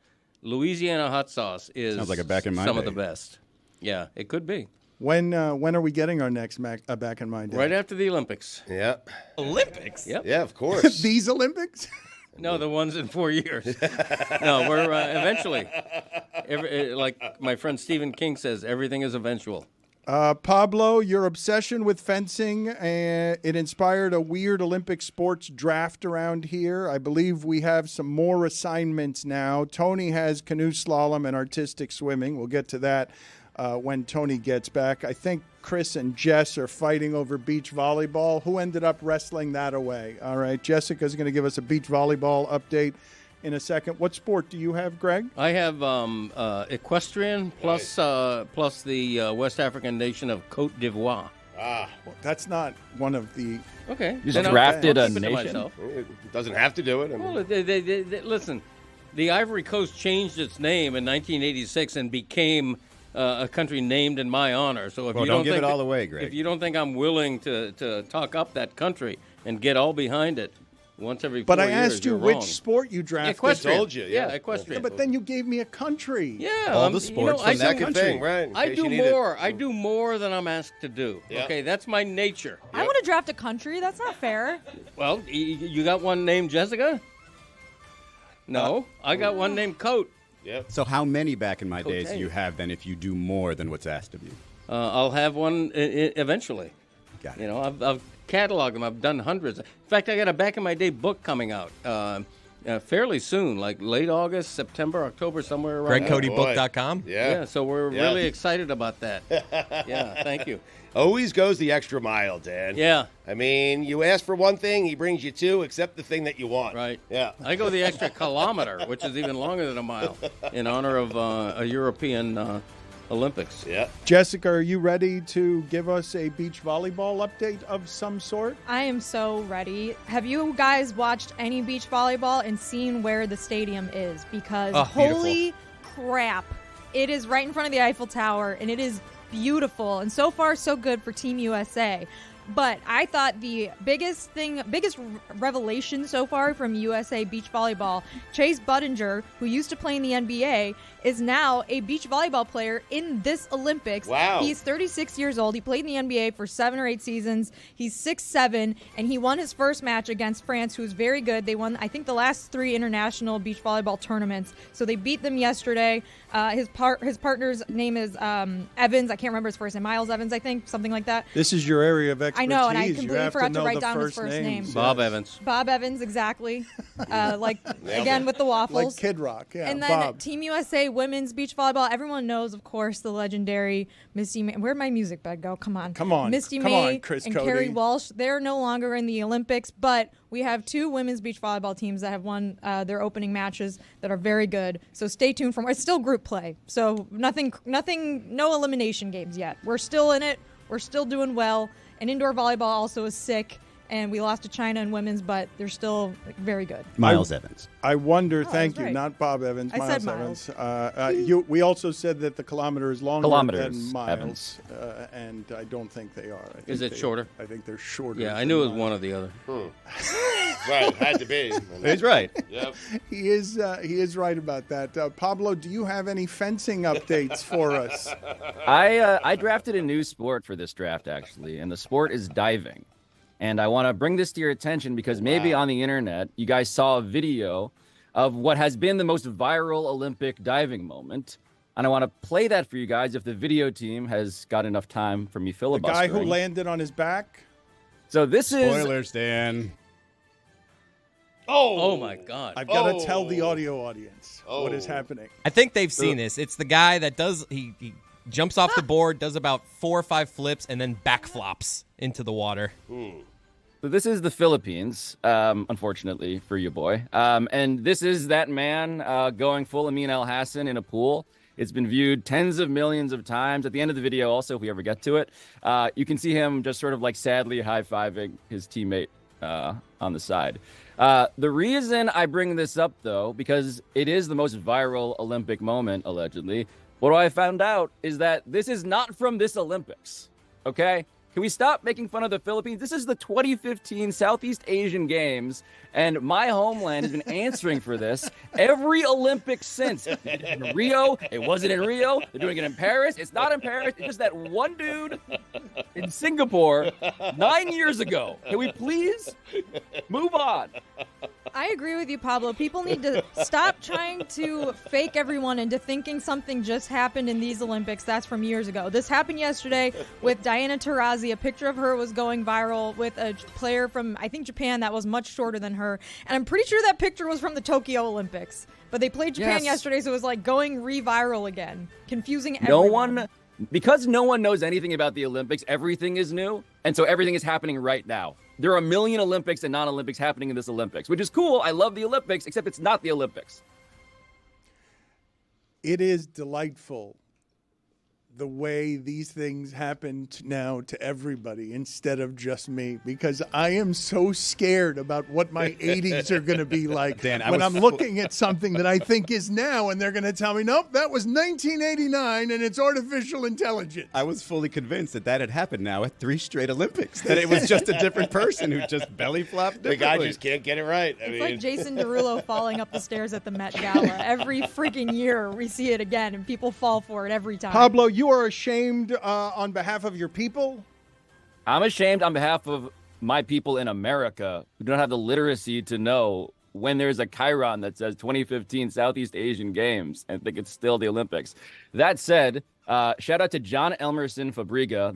Louisiana hot sauce is Sounds like a back in my some of day. the best. Yeah, it could be. When are we getting our next Back in My Day? Right after the Olympics. Yeah. Olympics? Yep. Yeah, of course. These Olympics? No, the ones in 4 years. No, we're eventually. Like my friend Stephen King says, everything is eventual. Pablo, your obsession with fencing, it inspired a weird Olympic sports draft around here. I believe we have some more assignments now. Tony has canoe slalom and artistic swimming. We'll get to that when Tony gets back. I think Chris and Jess are fighting over beach volleyball. Who ended up wrestling that away? All right, Jessica's going to give us a beach volleyball update in a second. What sport do you have, Greg? I have equestrian plus the West African nation of Côte d'Ivoire. Well, that's not one of the... Okay. You Then just drafted I'll a keep it to nation? myself. It doesn't have to do it. I mean, Well, they, listen, the Ivory Coast changed its name in 1986 and became a country named in my honor. So if Well, you don't don't give think it all away, Greg. If you don't think I'm willing to talk up that country and get all behind it once every 4 But I years, asked you you're which wrong. sport you drafted. Equestrian. Told you, yeah. Equestrian. Yeah, but then you gave me a country. Yeah, All the you sports know, from that do- thing, right? in I case do you need it. more. I do more than I'm asked to do. Yeah. Okay, that's my nature. I want to draft a country. That's not fair. Well, you got one named Jessica? No, I got one named Coat. Yep. So how many back in my days do Cocaine. you have then if you do more than what's asked of you? I'll have one eventually. Got it. You know, I've cataloged them. I've done hundreds. In fact, I got a Back in My Day book coming out fairly soon, like late August, September, October, somewhere around there. GregCodyBook.com? Yeah, so we're Yeah. really excited about that. Yeah, thank you. Always goes the extra mile, Dan. Yeah, I mean, you ask for one thing, he brings you two, except the thing that you want. right. Yeah. I go the extra kilometer, which is even longer than a mile, in honor of a European Olympics. Yeah. Jessica, are you ready to give us a beach volleyball update of some sort? I am so ready. Have you guys watched any beach volleyball and seen where the stadium is? Because Oh, beautiful. holy crap, it is right in front of the Eiffel Tower, and it is beautiful. And so far, so good for Team USA. But I thought the biggest revelation so far from USA beach volleyball, Chase Budinger, who used to play in the NBA, is now a beach volleyball player in this Olympics. Wow. He's 36 years old. He played in the NBA for 7 or 8 seasons. He's 6'7", and he won his first match against France, who's very good. They won, I think, the last 3 international beach volleyball tournaments. So they beat them yesterday. His partner's name is Evans. I can't remember his first name. Miles Evans, I think, something like that. This is your area of expertise. I know, and I You completely have forgot to know write the down his first names. name. Yes. Bob Evans. Bob Evans, exactly. Again, with the waffles. Like Kid Rock, yeah. And then Bob. Team USA women's beach volleyball. Everyone knows, of course, the legendary Misty May. Where'd my music bed go? Come on. Come on. Misty Come May on, Chris and Cody. Carrie Walsh. They're no longer in the Olympics, but we have 2 women's beach volleyball teams that have won their opening matches that are very good. So stay tuned for more. It's still group play. So nothing, no elimination games yet. We're still in it. We're still doing well. And indoor volleyball also is sick. and we lost to China in women's, but they're still very good. Miles Evans. I wonder, thank that's you, right. not Bob Evans, I Miles said Miles. Evans. We also said that the kilometer is longer Kilometers, than miles, Evans. And I don't think they are. Is it shorter? I think they're shorter. Yeah, I than knew it was miles. one or the other. Right, had to be. He's right. Yep. He is right about that. Pablo, do you have any fencing updates for us? I drafted a new sport for this draft, actually, and the sport is diving. And I want to bring this to your attention because maybe on the internet you guys saw a video of what has been the most viral Olympic diving moment. And I want to play that for you guys if the video team has got enough time for me The filibustering. guy who landed on his back? So this is... Spoilers, Dan. Oh my God! I've got to tell the audio audience what is happening. I think they've seen this. It's the guy that does he jumps off the board, does about 4 or 5 flips, and then backflops into the water. So this is the Philippines, unfortunately for you, boy. And this is that man going full Amin Al Hassan in a pool. It's been viewed tens of millions of times. At the end of the video, also, if we ever get to it, you can see him just sort of like sadly high-fiving his teammate on the side. The reason I bring this up, though, because it is the most viral Olympic moment, allegedly. What I found out is that this is not from this Olympics, okay? Can we stop making fun of the Philippines? This is the 2015 Southeast Asian Games, and my homeland has been answering for this every Olympics since. They did it in Rio. It wasn't in Rio. They're doing it in Paris. It's not in Paris. It's just that one dude in Singapore 9 years ago. Can we please move on? I agree with you, Pablo. People need to stop trying to fake everyone into thinking something just happened in these Olympics. That's from years ago. This happened yesterday with Diana Taurasi. A picture of her was going viral with a player from, I think, Japan that was much shorter than her. And I'm pretty sure that picture was from the Tokyo Olympics. But they played Japan yesterday, so it was like going re-viral again. Confusing everyone. Because no one knows anything about the Olympics, everything is new. And so everything is happening right now. There are a million Olympics and non-Olympics happening in this Olympics, which is cool. I love the Olympics, except it's not the Olympics. It is delightful the way these things happen now to everybody instead of just me, because I am so scared about what my 80s are going to be like Dan, when I'm looking at something that I think is now and they're going to tell me, nope, that was 1989 and it's artificial intelligence. I was fully convinced that had happened now at 3 straight Olympics, that it was just a different person who just belly flopped The guy differently. just can't get it right. It's like Jason Derulo falling up the stairs at the Met Gala. Every freaking year we see it again, and people fall for it every time. Pablo, you are ashamed on behalf of your people? I'm ashamed on behalf of my people in America who don't have the literacy to know when there's a chyron that says 2015 Southeast Asian Games and think it's still the Olympics. That said, shout out to John Elmerson Fabriga,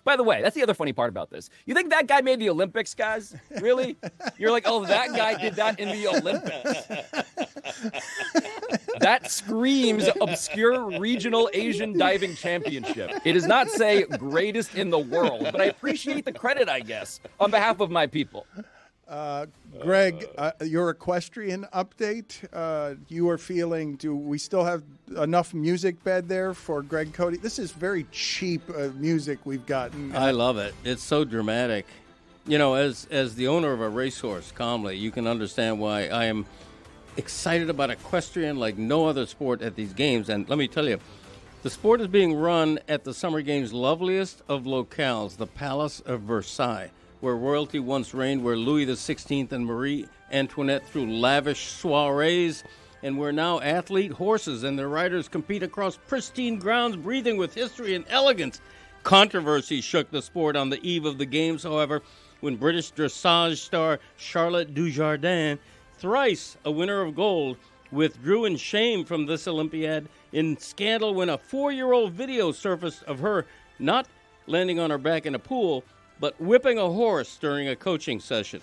by the way, that's the other funny part about this. You think that guy made the Olympics, guys? Really? You're like, oh, that guy did that in the Olympics. That screams obscure regional Asian diving championship. It does not say greatest in the world, but I appreciate the credit, I guess, on behalf of my people. Greg, your equestrian update. You are feeling, do we still have enough music bed there for Greg Cody? This is very cheap music we've gotten. I love it. It's so dramatic. You know, as the owner of a racehorse, calmly, you can understand why I am excited about equestrian like no other sport at these games. And let me tell you, the sport is being run at the Summer Games' loveliest of locales, the Palace of Versailles, where royalty once reigned, where Louis XVI and Marie Antoinette threw lavish soirees, and where now athlete horses and their riders compete across pristine grounds, breathing with history and elegance. Controversy shook the sport on the eve of the games, however, when British dressage star Charlotte Dujardin, thrice a winner of gold, withdrew in shame from this Olympiad in scandal when a 4-year-old video surfaced of her not landing on her back in a pool, but whipping a horse during a coaching session.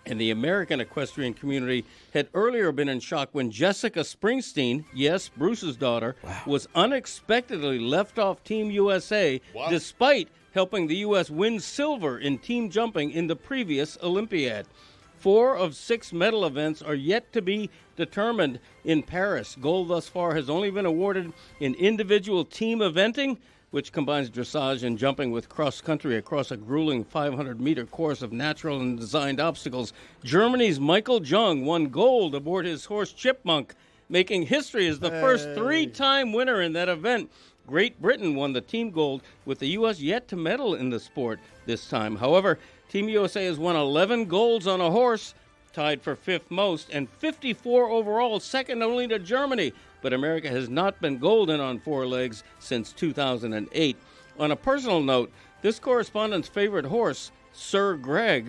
And the American equestrian community had earlier been in shock when Jessica Springsteen, yes, Bruce's daughter, was unexpectedly left off Team USA despite helping the U.S. win silver in team jumping in the previous Olympiad. 4 of 6 medal events are yet to be determined in Paris. Gold thus far has only been awarded in individual team eventing. which combines dressage and jumping with cross-country across a grueling 500-meter course of natural and designed obstacles. Germany's Michael Jung won gold aboard his horse Chipmunk, making history as the first three-time winner in that event. Great Britain won the team gold, with the U.S. yet to medal in the sport this time. However, Team USA has won 11 golds on a horse, tied for fifth most, and 54 overall, second only to Germany. But America has not been golden on four legs since 2008. On a personal note, this correspondent's favorite horse, Sir Greg,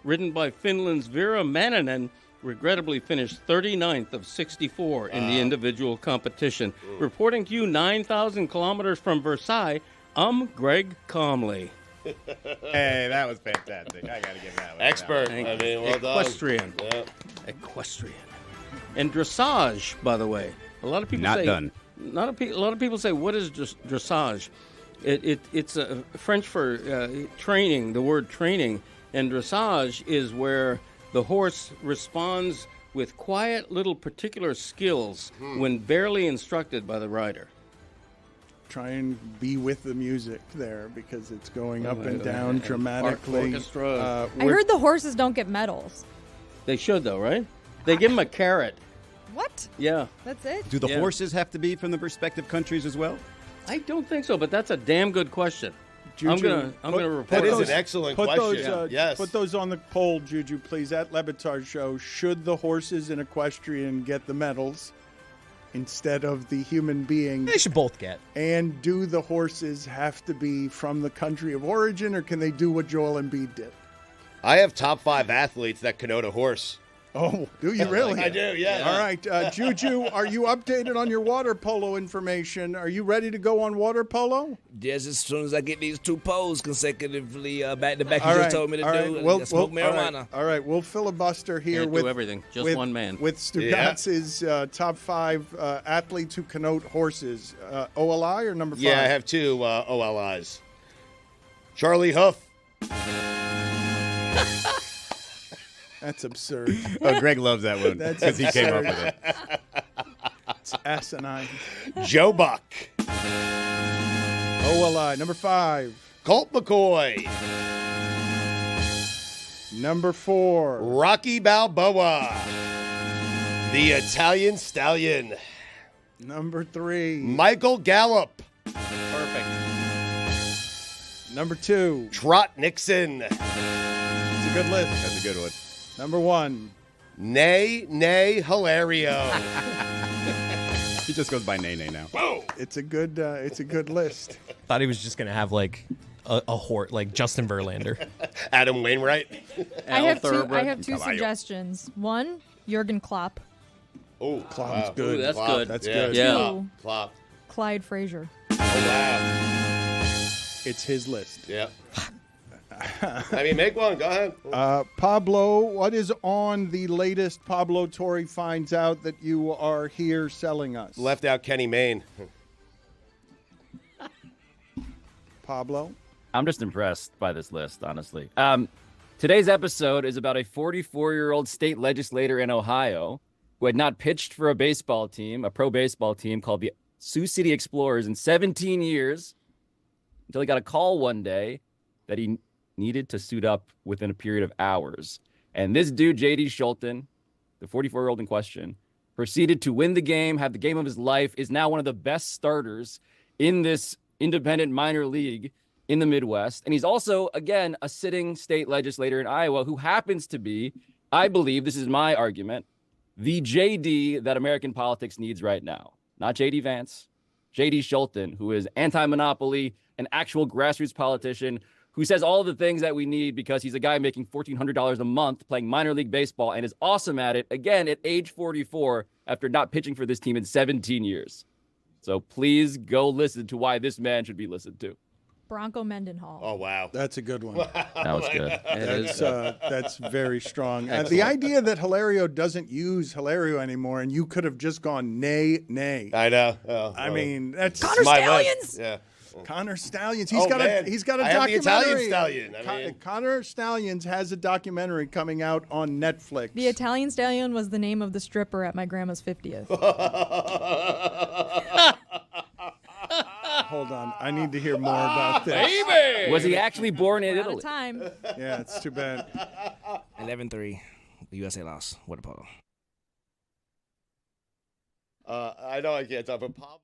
ridden by Finland's Vera Manninen, regrettably finished 39th of 64 in the individual competition. Reporting to you 9,000 kilometers from Versailles, I'm Greg Comley. Hey, that was fantastic. I got to give that one. Expert. Thank I mean, well Equestrian. done. Yeah. Equestrian. And dressage, by the way. A lot of people Not say... done. A lot of people say, what is dressage? It's French for training, the word training. And dressage is where the horse responds with quiet little particular skills when barely instructed by the rider. Try and be with the music there because it's going up and down dramatically. Orchestra. I heard the horses don't get medals. They should, though, right? They give them a carrot. What? Yeah. That's it? Do the Yeah. horses have to be from the respective countries as well? I don't think so, but that's a damn good question. Juju, I'm gonna report That is on an it. excellent Put question. those, Yes. put those on the poll, Juju, please, at Le Batard Show. Should the horses in equestrian get the medals instead of the human being? They should both get. And do the horses have to be from the country of origin, or can they do what Joel Embiid did? I have top 5 athletes that connote a horse. Oh, do you really? I do, yeah. All right. Juju, are you updated on your water polo information? Are you ready to go on water polo? Just as soon as I get these 2 polls consecutively back to back, you All just right, told me to all do. right, And smoke marijuana. All right, we'll filibuster here Can't with do everything. Just with, one man. With Stugotz's top 5 athletes who connote horses. OLI or number 5? Yeah, I have 2 OLIs. Charlie Huff. That's absurd. Oh, Greg loves that one That's because he came up with it. It's asinine. Joe Buck. OLI, number 5. Colt McCoy. Number 4. Rocky Balboa. The Italian Stallion. Number 3. Michael Gallup. Perfect. Number 2. Trot Nixon. It's a good list. That's a good one. Number 1. Nay Hilario. He just goes by Nene now. It's a good list. Thought he was just gonna have like a horse, like Justin Verlander. Adam Wainwright. I have two Caballo. suggestions. One, Jurgen Klopp. Oh, Klopp's good. Ooh, that's Klopp. good. That's Yeah. good. Yeah. Two, Klopp. Clyde Frazier. Oh, wow. It's his list. Yeah. I mean, make one. Go ahead. Pablo, what is on the latest Pablo Torre finds out that you are here selling us? Left out Kenny Mayne. Pablo? I'm just impressed by this list, honestly. Today's episode is about a 44-year-old state legislator in Ohio who had not pitched for a baseball team, a pro baseball team called the Sioux City Explorers in 17 years until he got a call one day that he needed to suit up within a period of hours. And this dude, J.D. Schulten, the 44-year-old in question, proceeded to win the game, have the game of his life, is now one of the best starters in this independent minor league in the Midwest. And he's also, again, a sitting state legislator in Iowa who happens to be, I believe, this is my argument, the JD that American politics needs right now. Not JD Vance, JD Schulten, who is anti-monopoly, an actual grassroots politician who says all the things that we need because he's a guy making $1,400 a month playing minor league baseball and is awesome at it, again, at age 44 after not pitching for this team in 17 years. So please go listen to why this man should be listened to. Bronco Mendenhall. Oh, wow. That's a good one. That was good. That's very strong. The idea that Hilario doesn't use Hilario anymore and you could have just gone nay. I know. Oh, I mean, that's Connor my Stallions! list. Yeah. Connor Stallions. Man. He's got a I have the documentary. Italian Stallion. I mean- Connor Stallions has a documentary coming out on Netflix. The Italian Stallion was the name of the stripper at my grandma's 50th. Hold on. I need to hear more about this. Baby! Was he actually born in We're out Italy? of time. Yeah, it's too bad. 11-3. USA lost. Water polo. I know I can't talk, but Pablo.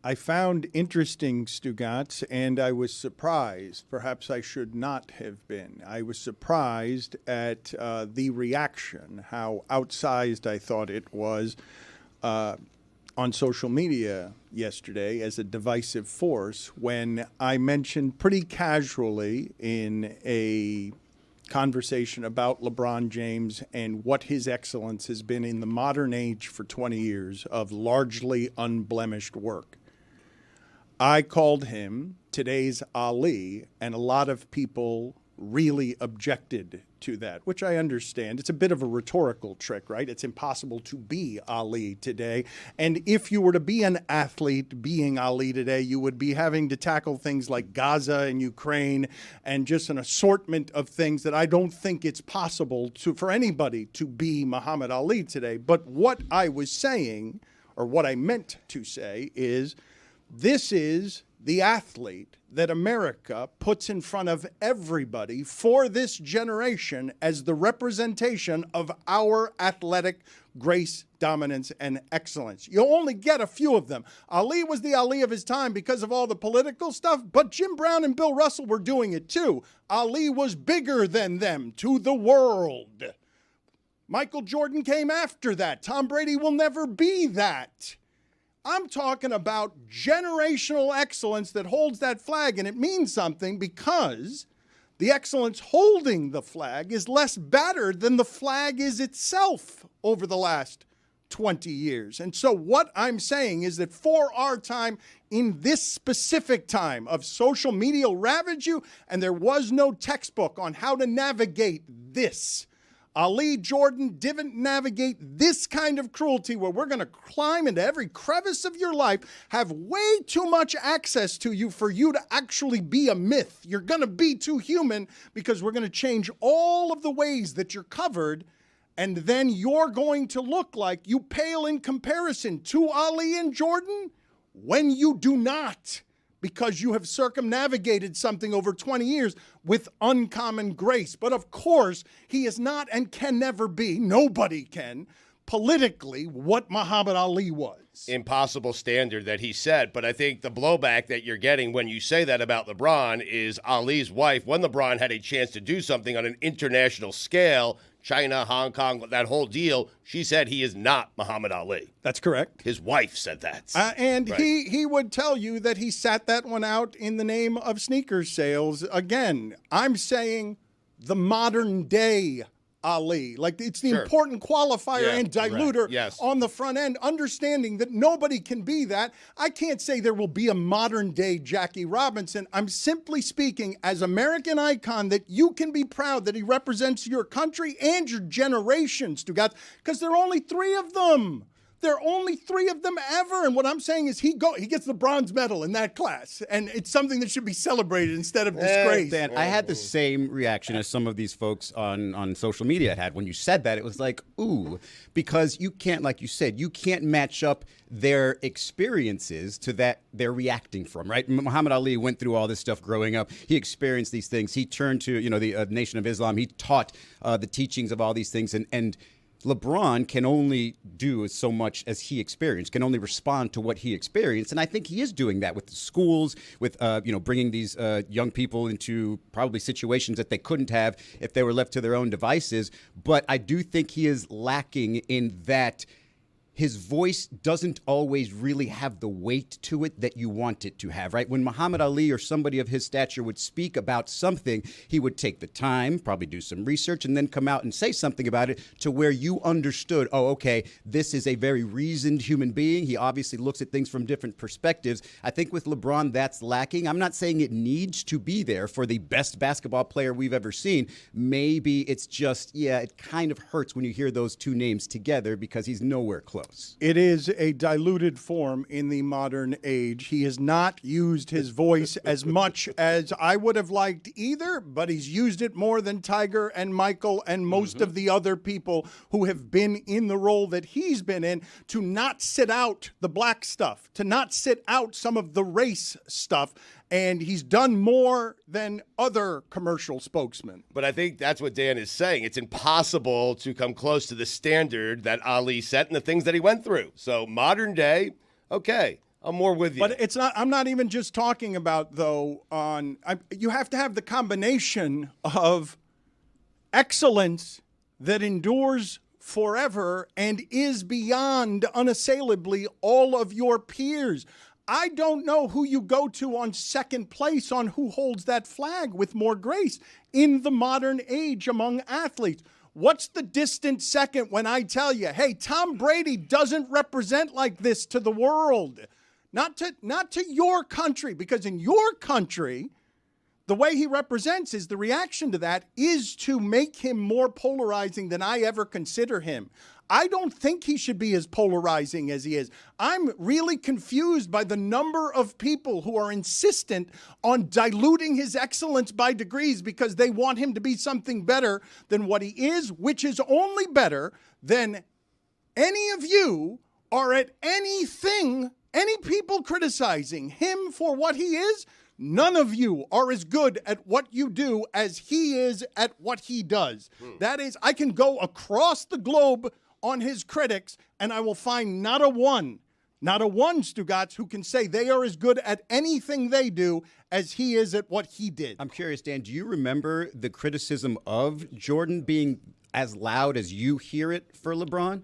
I found interesting, Stugotz, and I was surprised. Perhaps I should not have been. I was surprised at the reaction, how outsized I thought it was on social media yesterday as a divisive force when I mentioned pretty casually in a conversation about LeBron James and what his excellence has been in the modern age for 20 years of largely unblemished work. I called him today's Ali, and a lot of people really objected to that, which I understand. It's a bit of a rhetorical trick, right? It's impossible to be Ali today. And if you were to be an athlete being Ali today, you would be having to tackle things like Gaza and Ukraine and just an assortment of things that I don't think it's possible for anybody to be Muhammad Ali today. But what I was saying, or what I meant to say, is this is the athlete that America puts in front of everybody for this generation as the representation of our athletic grace, dominance, and excellence. You only get a few of them. Ali was the Ali of his time because of all the political stuff, but Jim Brown and Bill Russell were doing it too. Ali was bigger than them to the world. Michael Jordan came after that. Tom Brady will never be that. I'm talking about generational excellence that holds that flag, and it means something because the excellence holding the flag is less battered than the flag is itself over the last 20 years. And so what I'm saying is that for our time, in this specific time of social media ravage you, and there was no textbook on how to navigate this, Ali Jordan didn't navigate this kind of cruelty where we're going to climb into every crevice of your life, have way too much access to you for you to actually be a myth. You're going to be too human because we're going to change all of the ways that you're covered, and then you're going to look like you pale in comparison to Ali and Jordan when you do not, because you have circumnavigated something over 20 years with uncommon grace. But of course, he is not and can never be, nobody can, politically what Muhammad Ali was. Impossible standard that he set. But I think the blowback that you're getting when you say that about LeBron is Ali's wife, when LeBron had a chance to do something on an international scale, China, Hong Kong, that whole deal, she said he is not Muhammad Ali. That's correct. His wife said that. And right. he would tell you that he sat that one out in the name of sneakers sales. Again, I'm saying the modern day Ali. Like, it's the important qualifier and diluter on the front end, understanding that nobody can be that. I can't say there will be a modern day Jackie Robinson. I'm simply speaking as American icon that you can be proud that he represents your country and your generation, Stugotz, because there are only 3 of them. There are only 3 of them ever. And what I'm saying is he gets the bronze medal in that class. And it's something that should be celebrated instead of disgraced. Dan, I had the same reaction as some of these folks on social media had. When you said that, it was like, ooh, because you can't, like you said, you can't match up their experiences to that they're reacting from, right? Muhammad Ali went through all this stuff growing up. He experienced these things. He turned to, the Nation of Islam. He taught the teachings of all these things. And LeBron can only do so much as he experienced, can only respond to what he experienced. And I think he is doing that with the schools, with, bringing these young people into probably situations that they couldn't have if they were left to their own devices. But I do think he is lacking in that his voice doesn't always really have the weight to it that you want it to have, right? When Muhammad Ali or somebody of his stature would speak about something, he would take the time, probably do some research, and then come out and say something about it to where you understood, oh, okay, this is a very reasoned human being. He obviously looks at things from different perspectives. I think with LeBron, that's lacking. I'm not saying it needs to be there for the best basketball player we've ever seen. Maybe it's just, it kind of hurts when you hear those 2 names together because he's nowhere close. It is a diluted form in the modern age. He has not used his voice as much as I would have liked either, but he's used it more than Tiger and Michael and most of the other people who have been in the role that he's been in, to not sit out the black stuff, to not sit out some of the race stuff. And he's done more than other commercial spokesmen. But I think that's what Dan is saying. It's impossible to come close to the standard that Ali set and the things that he went through. So modern day, okay, I'm more with you. But it's not. I'm not even just talking about though. You have to have the combination of excellence that endures forever and is beyond unassailably all of your peers. I don't know who you go to on second place on who holds that flag with more grace in the modern age among athletes. What's the distant second when I tell you, hey, Tom Brady doesn't represent like this to the world? Not to your country, because in your country, the way he represents is the reaction to that is to make him more polarizing than I ever consider him. I don't think he should be as polarizing as he is. I'm really confused by the number of people who are insistent on diluting his excellence by degrees because they want him to be something better than what he is, which is only better than any of you are at anything, any people criticizing him for what he is. None of you are as good at what you do as he is at what he does. That is, I can go across the globe on his critics, and I will find not a one, Stugotz, who can say they are as good at anything they do as he is at what he did. I'm curious, Dan, do you remember the criticism of Jordan being as loud as you hear it for LeBron?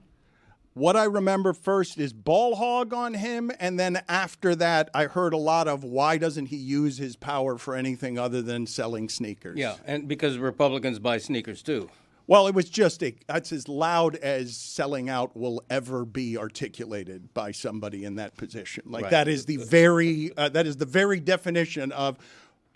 What I remember first is ball hog on him, and then after that, I heard a lot of why doesn't he use his power for anything other than selling sneakers? Yeah, and because Republicans buy sneakers too. Well, it was just that's as loud as selling out will ever be articulated by somebody in that position. Like Right. that is the very definition of,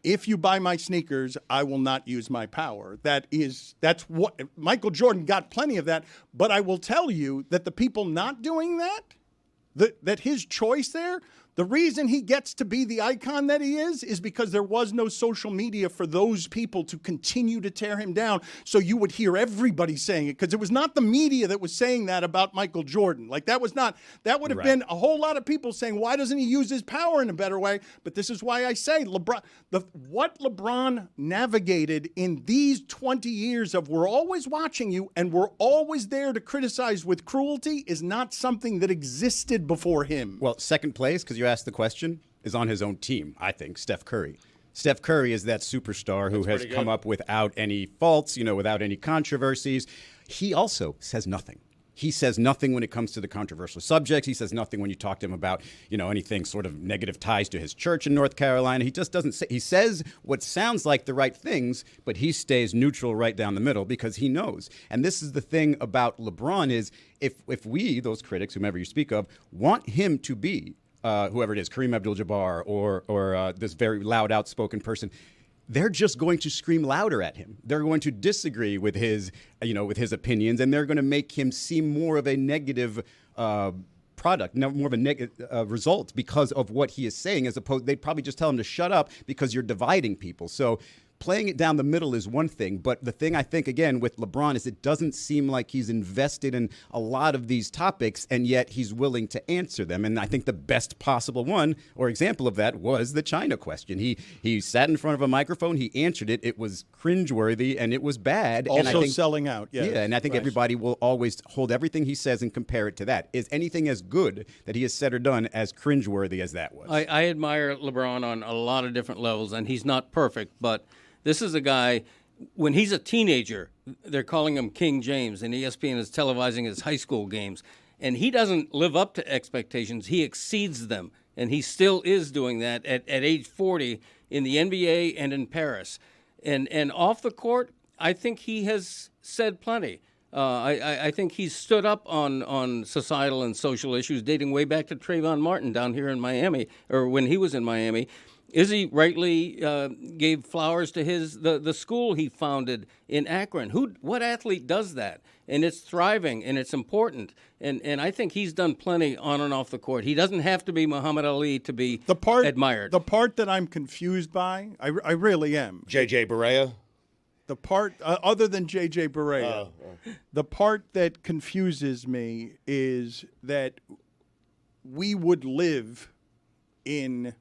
if you buy my sneakers, I will not use my power. That's what Michael Jordan got plenty of that. But I will tell you that the people not doing that his choice there, the reason he gets to be the icon that he is because there was no social media for those people to continue to tear him down. So you would hear everybody saying it, because it was not the media that was saying that about Michael Jordan. Like that would have been a whole lot of people saying, why doesn't he use his power in a better way? But this is why I say what LeBron navigated in these 20 years of we're always watching you and we're always there to criticize with cruelty is not something that existed before him. Well, second place, because you asked the question, is on his own team, I think, Steph Curry. Steph Curry is that superstar who has come up without any faults, without any controversies. He also says nothing. He says nothing when it comes to the controversial subjects. He says nothing when you talk to him about, anything sort of negative ties to his church in North Carolina. He just doesn't say. He says what sounds like the right things, but he stays neutral right down the middle because he knows. And this is the thing about LeBron is if we, those critics, whomever you speak of, want him to be whoever it is, Kareem Abdul-Jabbar or this very loud, outspoken person, they're just going to scream louder at him. They're going to disagree with his opinions, and they're going to make him seem more of a negative product, more of a negative result because of what he is saying, as opposed, they'd probably just tell him to shut up because you're dividing people. So playing it down the middle is one thing, but the thing I think, again, with LeBron is it doesn't seem like he's invested in a lot of these topics, and yet he's willing to answer them. And I think the best possible one or example of that was the China question. He sat in front of a microphone, he answered it. It was cringeworthy, and it was bad. Also and I think, selling out. Yes. Yeah, and I think everybody will always hold everything he says and compare it to that. Is anything as good that he has said or done as cringeworthy as that was? I admire LeBron on a lot of different levels, and he's not perfect, but this is a guy, when he's a teenager, they're calling him King James, and ESPN is televising his high school games. And he doesn't live up to expectations. He exceeds them. And he still is doing that at age 40 in the NBA and in Paris. And off the court, I think he has said plenty. I think he's stood up on societal and social issues dating way back to Trayvon Martin down here in Miami, or when he was in Miami. Izzy rightly gave flowers to the school he founded in Akron. What athlete does that? And it's thriving and it's important. And I think he's done plenty on and off the court. He doesn't have to be Muhammad Ali to be admired. The part that I'm confused by, I really am. JJ Barea? The part, other than JJ Barea, the part that confuses me is that we would live in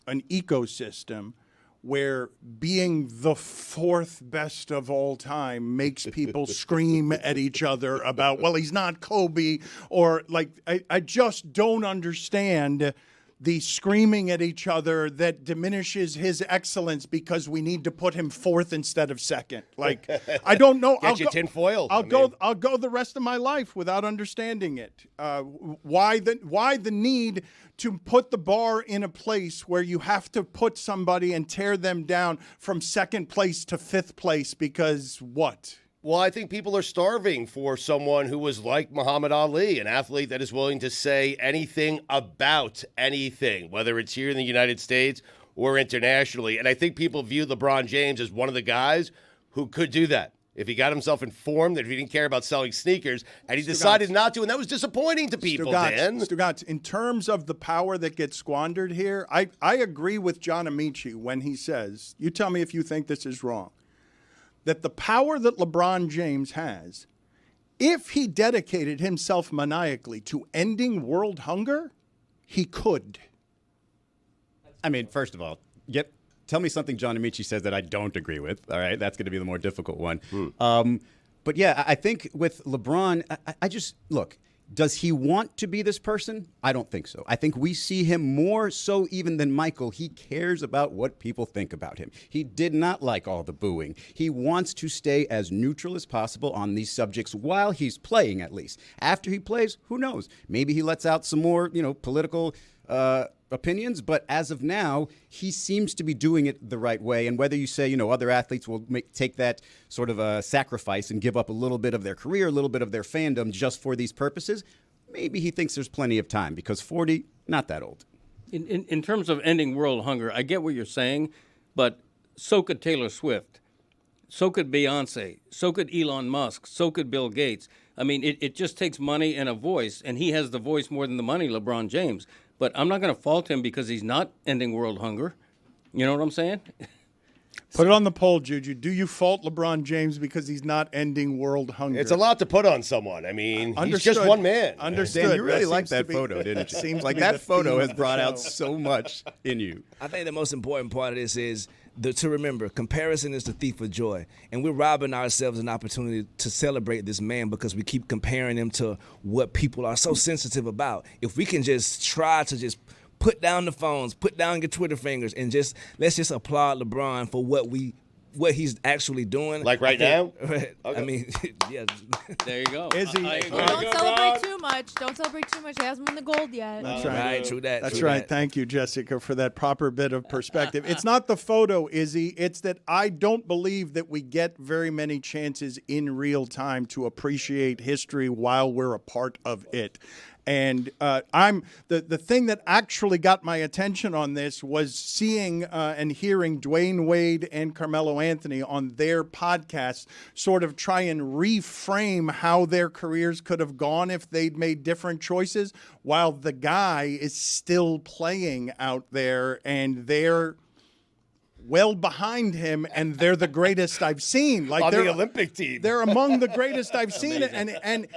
an ecosystem where being the fourth best of all time makes people scream at each other about, well, he's not Kobe, or like, I just don't understand the screaming at each other that diminishes his excellence because we need to put him fourth instead of second. Like, I don't know. Get you tinfoil. I'll go the rest of my life without understanding it. Why the need to put the bar in a place where you have to put somebody and tear them down from second place to fifth place because what? Well, I think people are starving for someone who was like Muhammad Ali, an athlete that is willing to say anything about anything, whether it's here in the United States or internationally. And I think people view LeBron James as one of the guys who could do that. If he got himself informed that he didn't care about selling sneakers, and he decided not to, and that was disappointing to people, Dan. Stugotz, in terms of the power that gets squandered here, I agree with John Amici when he says, you tell me if you think this is wrong, that the power that LeBron James has, if he dedicated himself maniacally to ending world hunger, he could. I mean, first of all, tell me something John Amici says that I don't agree with. All right, that's going to be the more difficult one. But yeah, I think with LeBron, I just look. Does he want to be this person? I don't think so. I think we see him more so even than Michael. He cares about what people think about him. He did not like all the booing. He wants to stay as neutral as possible on these subjects while he's playing, at least. After he plays, who knows? Maybe he lets out some more, political opinions, but as of now, he seems to be doing it the right way. And whether you say, other athletes will take that sort of a sacrifice and give up a little bit of their career, a little bit of their fandom just for these purposes, maybe he thinks there's plenty of time because 40, not that old. In terms of ending world hunger, I get what you're saying, but so could Taylor Swift. So could Beyonce. So could Elon Musk. So could Bill Gates. I mean, it just takes money and a voice, and he has the voice more than the money, LeBron James. But I'm not going to fault him because he's not ending world hunger. You know what I'm saying? Put it on the poll, Juju. Do you fault LeBron James because he's not ending world hunger? It's a lot to put on someone. I mean, he's just one man. Understood. Dan, you really liked that photo, didn't you? Seems like that photo has brought out so much in you. I think the most important part of this is to remember, comparison is the thief of joy. And we're robbing ourselves an opportunity to celebrate this man because we keep comparing him to what people are so sensitive about. If we can just try to just put down the phones, put down your Twitter fingers, and let's just applaud LeBron for what he's actually doing. Like right now? Okay. I mean, yeah. There you go. Izzy. Don't celebrate too much. Don't celebrate too much. He hasn't won the gold yet. That's right. True that. That's right. Thank you, Jessica, for that proper bit of perspective. It's not the photo, Izzy. It's that I don't believe that we get very many chances in real time to appreciate history while we're a part of it. And I'm the thing that actually got my attention on this was seeing and hearing Dwayne Wade and Carmelo Anthony on their podcast sort of try and reframe how their careers could have gone if they'd made different choices, while the guy is still playing out there and they're well behind him, and they're the greatest I've seen. Like on the Olympic team. They're among the greatest I've seen. And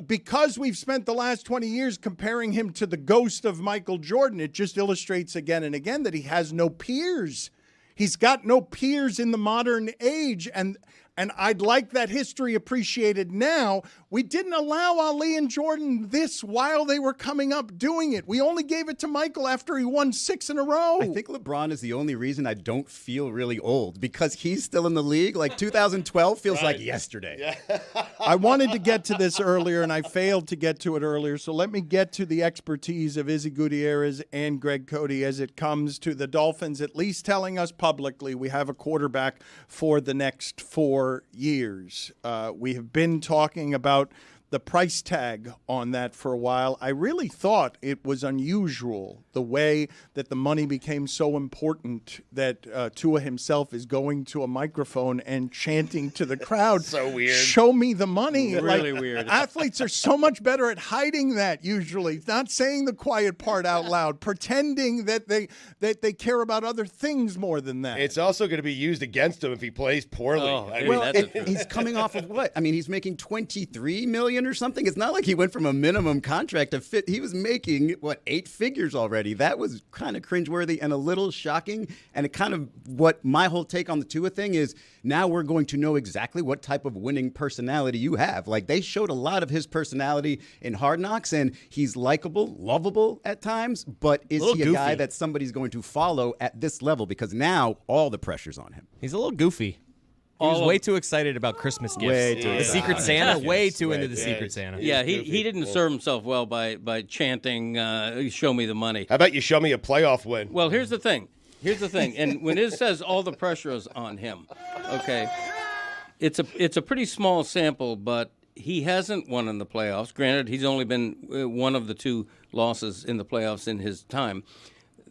because we've spent the last 20 years comparing him to the ghost of Michael Jordan, it just illustrates again and again that he has no peers. He's got no peers in the modern age, and I'd like that history appreciated now. We didn't allow Ali and Jordan this while they were coming up doing it. We only gave it to Michael after he won 6 in a row. I think LeBron is the only reason I don't feel really old because he's still in the league. Like 2012 feels like yesterday. Yeah. I wanted to get to this earlier, and I failed to get to it earlier. So let me get to the expertise of Izzy Gutierrez and Greg Cody as it comes to the Dolphins, at least telling us publicly we have a quarterback for the next 4 years. We have been talking about the price tag on that for a while. I really thought it was unusual the way that the money became so important that Tua himself is going to a microphone and chanting to the crowd, So weird. Show me the money. Really weird. Athletes are so much better at hiding that usually, not saying the quiet part out loud, pretending that they care about other things more than that. It's also going to be used against him if he plays poorly. Oh, I mean, Well, he's coming off of what? I mean, he's making $23 million million or something. It's not like he went from a minimum contract to fit. He was making, 8 figures already. That was kind of cringeworthy and a little shocking. And it kind of what my whole take on the Tua thing is, now we're going to know exactly what type of winning personality you have. Like, they showed a lot of his personality in Hard Knocks, and he's likable, lovable at times, but is he a guy that somebody's going to follow at this level? Because now all the pressure's on him. He's a little goofy. He was way too excited about Christmas gifts. Way too the excited. Secret Santa, way too into the Secret Santa. Yeah, he didn't serve himself well by chanting, show me the money. How about you show me a playoff win? Well, here's the thing. And when it says all the pressure is on him, okay, it's a pretty small sample, but he hasn't won in the playoffs. Granted, he's only been one of the 2 losses in the playoffs in his time.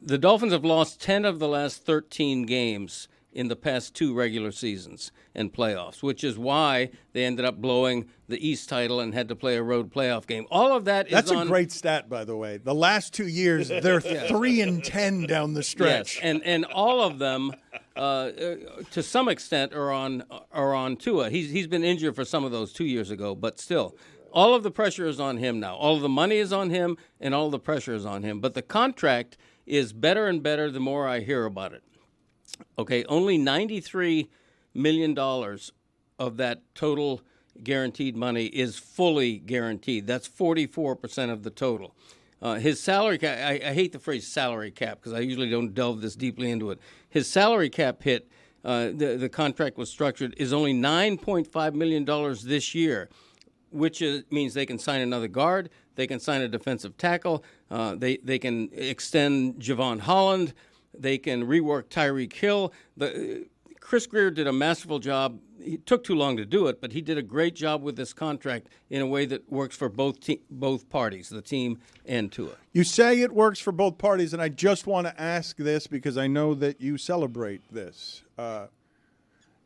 The Dolphins have lost 10 of the last 13 games in the past 2 regular seasons and playoffs, which is why they ended up blowing the East title and had to play a road playoff game. All of that That's a great stat, by the way. The last 2 years, they're 3-10 down the stretch. Yes, and all of them, to some extent, are on Tua. He's been injured for some of those 2 years ago, but still, all of the pressure is on him now. All of the money is on him, and all of the pressure is on him. But the contract is better and better the more I hear about it. Okay, only $93 million of that total guaranteed money is fully guaranteed. That's 44% of the total. His salary cap, I hate the phrase salary cap because I usually don't delve this deeply into it. His salary cap hit, the contract was structured, is only $9.5 million this year, which means they can sign another guard, they can sign a defensive tackle, they can extend Javon Holland, they can rework Tyreek Hill. Chris Greer did a masterful job. It took too long to do it, but he did a great job with this contract in a way that works for both parties, the team and Tua. You say it works for both parties, and I just want to ask this because I know that you celebrate this.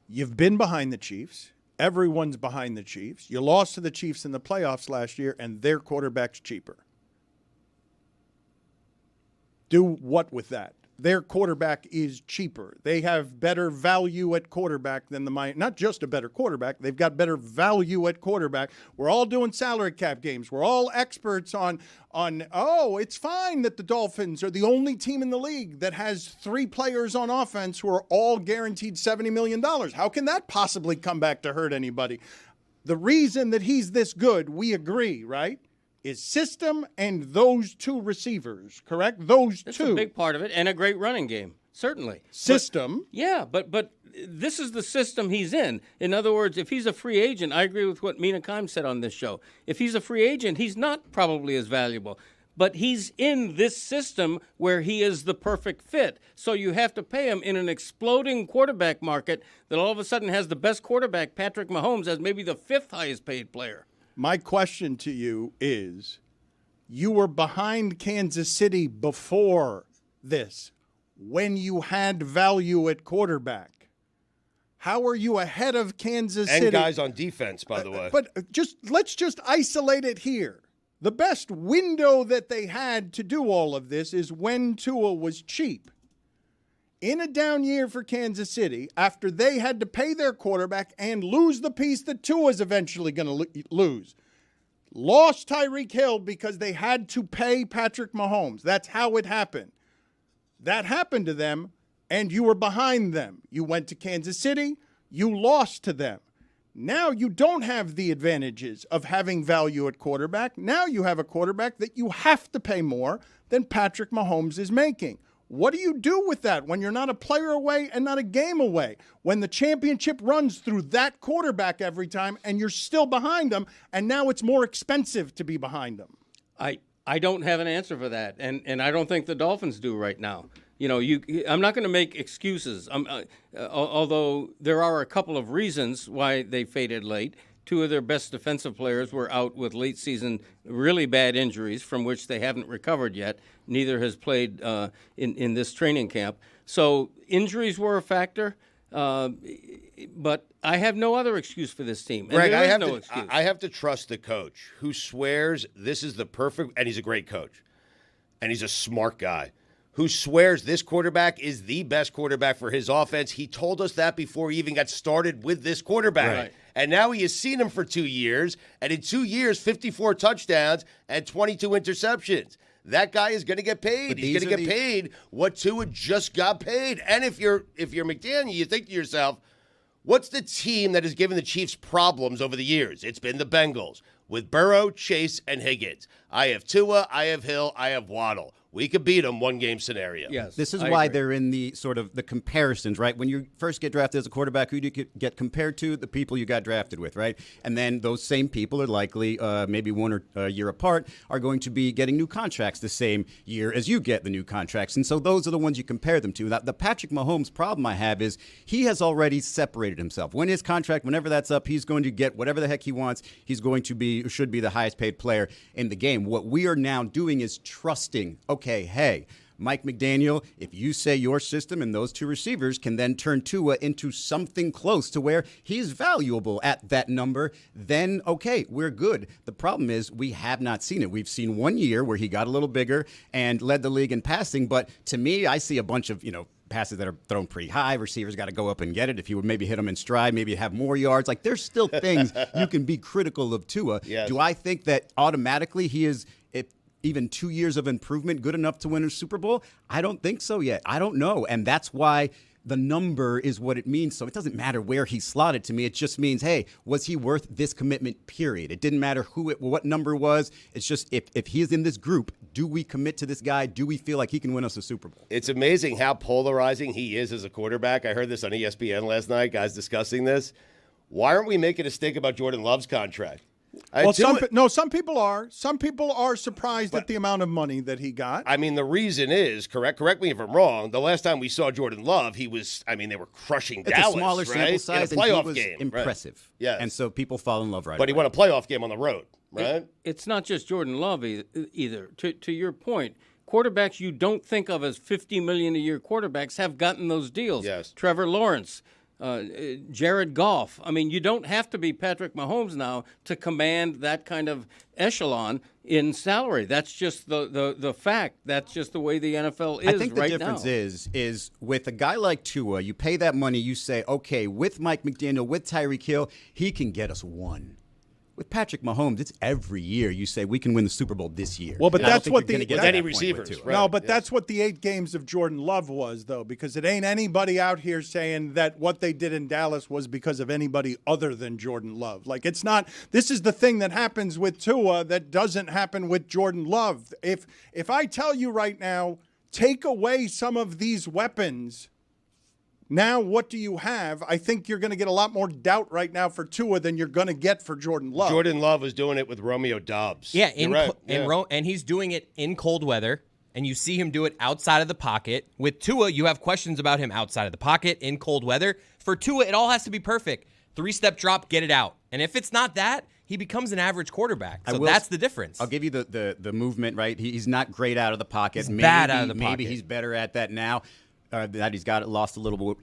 You've been behind the Chiefs. Everyone's behind the Chiefs. You lost to the Chiefs in the playoffs last year, and their quarterback's cheaper. Do what with that? Their quarterback is cheaper. They have better value at quarterback than the Miami. Not just a better quarterback. They've got better value at quarterback. We're all doing salary cap games. We're all experts on it's fine that the Dolphins are the only team in the league that has 3 players on offense who are all guaranteed $70 million. How can that possibly come back to hurt anybody? The reason that he's this good, we agree, right? Is system and those 2 receivers, correct? Those That's 2. That's a big part of it, and a great running game, certainly. System. But this is the system he's in. In other words, if he's a free agent, I agree with what Mina Kimes said on this show. If he's a free agent, he's not probably as valuable. But he's in this system where he is the perfect fit. So you have to pay him in an exploding quarterback market that all of a sudden has the best quarterback, Patrick Mahomes, as maybe the 5th highest paid player. My question to you is, you were behind Kansas City before this, when you had value at quarterback. How are you ahead of Kansas City? And guys on defense, by the way. But let's just isolate it here. The best window that they had to do all of this is when Tua was cheap. In a down year for Kansas City, after they had to pay their quarterback and lose the piece that Tua's eventually going to lose, lost Tyreek Hill because they had to pay Patrick Mahomes. That's how it happened. That happened to them, and you were behind them. You went to Kansas City, you lost to them. Now you don't have the advantages of having value at quarterback. Now you have a quarterback that you have to pay more than Patrick Mahomes is making. What do you do with that when you're not a player away and not a game away? When the championship runs through that quarterback every time and you're still behind them, and now it's more expensive to be behind them? I don't have an answer for that, and I don't think the Dolphins do right now. You know, I'm not going to make excuses, although there are a couple of reasons why they faded late. 2 of their best defensive players were out with late season really bad injuries from which they haven't recovered yet. Neither has played in this training camp. So injuries were a factor, but I have no other excuse for this team. And Greg, there is no excuse. I have to trust the coach who swears this is the perfect, and he's a great coach, and he's a smart guy, who swears this quarterback is the best quarterback for his offense. He told us that before he even got started with this quarterback. Right. And now he has seen him for 2 years, and in 2 years, 54 touchdowns and 22 interceptions. That guy is going to get paid. He's going to get paid what Tua just got paid. And if you're McDaniel, you think to yourself, what's the team that has given the Chiefs problems over the years? It's been the Bengals with Burrow, Chase, and Higgins. I have Tua, I have Hill, I have Waddle. We could beat them one-game scenario. Yes, this is I why agree. they're in the sort of the comparisons, right? When you first get drafted as a quarterback, who do you get compared to? The people you got drafted with, right? And then those same people are likely, maybe one or year apart, are going to be getting new contracts the same year as you get the new contracts. And so those are the ones you compare them to. The Patrick Mahomes problem I have is he has already separated himself. When his contract, whenever that's up, he's going to get whatever the heck he wants. He's going to be, should be the highest paid player in the game. What we are now doing is trusting, okay, hey, Mike McDaniel, if you say your system and those two receivers can then turn Tua into something close to where he's valuable at that number, then okay, we're good. The problem is we have not seen it. We've seen 1 year where he got a little bigger and led the league in passing, but to me, I see a bunch of, passes that are thrown pretty high. Receivers got to go up and get it. If you would maybe hit them in stride, maybe have more yards. Like, there's still things you can be critical of Tua. Yes. Do I think that automatically he is, if even 2 years of improvement, good enough to win a Super Bowl? I don't think so yet. I don't know. And that's why the number is what it means. So it doesn't matter where he slotted to me. It just means, hey, was he worth this commitment, period? It didn't matter what number was. It's just if he is in this group, do we commit to this guy? Do we feel like he can win us a Super Bowl? It's amazing how polarizing he is as a quarterback. I heard this on ESPN last night, guys discussing this. Why aren't we making a stink about Jordan Love's contract? Well, some people are. Some people are surprised at the amount of money that he got. I mean, the reason is, correct me if I'm wrong, the last time we saw Jordan Love, they were crushing It's Dallas, a smaller sample size, in a playoff and he was game. impressive. Right. Yes. And so people fall in love right But he away. won a playoff game on the road, right? It's not just Jordan Love either. To your point, quarterbacks you don't think of as $50 million a year quarterbacks have gotten those deals. Yes. Trevor Lawrence, Jared Goff. I mean, you don't have to be Patrick Mahomes now to command that kind of echelon in salary. That's just the fact. That's just the way the NFL is right now. I think the difference is with a guy like Tua, you pay that money, you say, okay, with Mike McDaniel, with Tyreek Hill, he can get us one. With Patrick Mahomes, it's every year you say we can win the Super Bowl this year. Well, but that's what with any receivers. Right? No, but that's what the 8 games of Jordan Love was, though, because it ain't anybody out here saying that what they did in Dallas was because of anybody other than Jordan Love. Like, it's not. This is the thing that happens with Tua that doesn't happen with Jordan Love. If I tell you right now, take away some of these weapons. Now, what do you have? I think you're going to get a lot more doubt right now for Tua than you're going to get for Jordan Love. Jordan Love was doing it with Romeo Doubs. Yeah, right. And he's doing it in cold weather, and you see him do it outside of the pocket. With Tua, you have questions about him outside of the pocket, in cold weather. For Tua, it all has to be perfect. 3-step drop, get it out. And if it's not that, he becomes an average quarterback. So that's the difference. I'll give you the movement, right? He's not great out of the pocket. He's bad out of the pocket. Maybe he's better at that now. That he's lost a little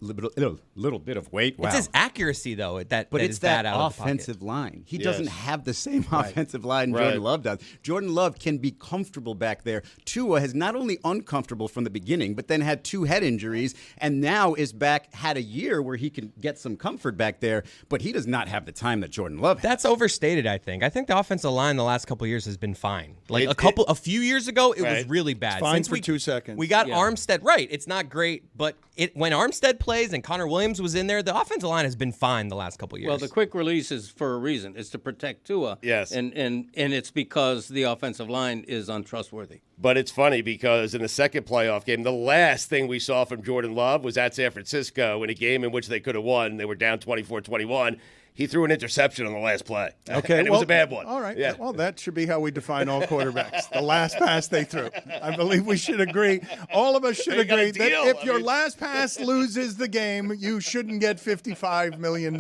bit of weight. Wow. It's his accuracy, though, but it's that offensive line. He doesn't have the same offensive line Jordan Love does. Jordan Love can be comfortable back there. Tua has not only uncomfortable from the beginning, but then had 2 head injuries, and now is back, had a year where he can get some comfort back there, but he does not have the time that Jordan Love has. That's overstated, I think. I think the offensive line the last couple of years has been fine. Like a few years ago, it was really bad. It's fine for 2 seconds. We got Armstead. Right. It's not great. But when Armstead plays and Connor Williams was in there, the offensive line has been fine the last couple of years. Well, the quick release is for a reason. It's to protect Tua. Yes. And it's because the offensive line is untrustworthy. But it's funny because in the second playoff game, the last thing we saw from Jordan Love was at San Francisco in a game in which they could have won. They were down 24-21. He threw an interception on the last play. Okay, and it was a bad one. All right. Yeah. Well, that should be how we define all quarterbacks. The last pass they threw. I believe we should agree. All of us should agree that if your last pass loses the game, you shouldn't get $55 million.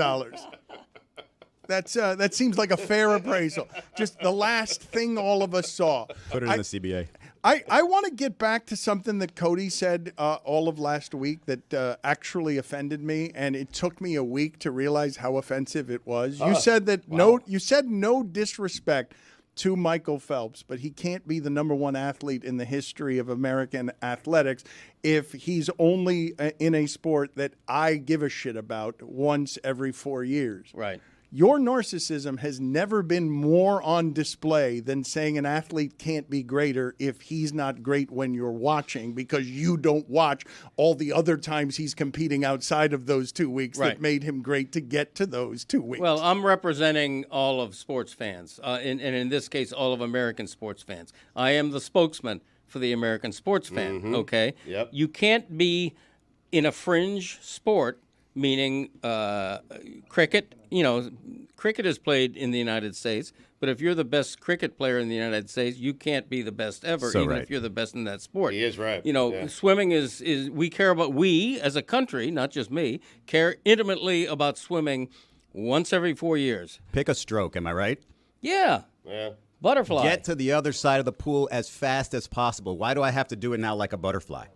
That seems like a fair appraisal. Just the last thing all of us saw. Put it in the CBA. I want to get back to something that Cody said all of last week that actually offended me, and it took me a week to realize how offensive it was. You said that no disrespect to Michael Phelps, but he can't be the number 1 athlete in the history of American athletics if he's only in a sport that I give a shit about once every 4 years. Right. Your narcissism has never been more on display than saying an athlete can't be greater if he's not great when you're watching, because you don't watch all the other times he's competing outside of those 2 weeks that made him great to get to those 2 weeks. Well, I'm representing all of sports fans, and in this case, all of American sports fans. I am the spokesman for the American sports fan, okay? Yep. You can't be in a fringe sport, meaning cricket. You know, cricket is played in the United States, but if you're the best cricket player in the United States, you can't be the best ever, even if you're the best in that sport. He is right. You know, swimming is we as a country, not just me, care intimately about swimming once every 4 years. Pick a stroke, am I right? Yeah. Yeah. Butterfly. Get to the other side of the pool as fast as possible. Why do I have to do it now like a butterfly?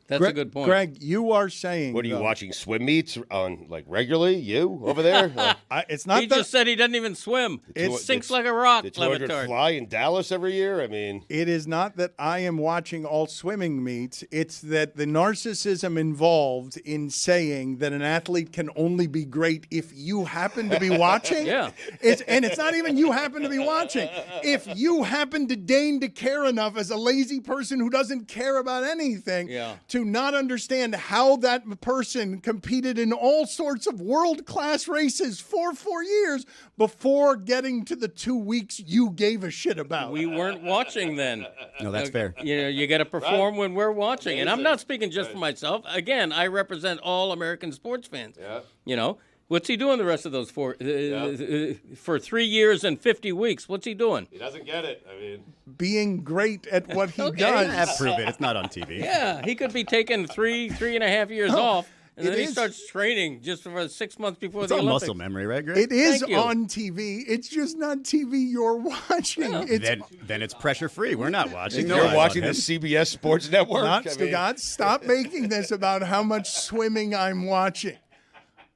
That's a good point. Greg, you are saying. What are you watching swim meets on regularly? You over there? It's not. He just said he doesn't even swim. It sinks like a rock. The 200 fly in Dallas every year. I mean, it is not that I am watching all swimming meets. It's that the narcissism involved in saying that an athlete can only be great if you happen to be watching. It's not even you happen to be watching. If you happen to deign to care enough as a lazy person who doesn't care about anything to not understand how that person competed in all sorts of world-class races for 4 years before getting to the 2 weeks you gave a shit about. We weren't watching then. No, that's fair. You know, you got to perform when we're watching. And I'm not speaking just for myself. Again, I represent all American sports fans. You know, what's he doing the rest of those for 3 years and 50 weeks? What's he doing? he doesn't get it. I mean, Being great at what he does. Prove it. It's not on TV. Yeah, he could be taking three and a half years off, and then he starts training just for 6 months before the all Olympics. muscle memory, right, Greg? It is on TV. It's just not TV you're watching. Then it's pressure-free. We're not watching. you're watching the CBS Sports Network. Not Stugotz. Stop making this about how much swimming I'm watching.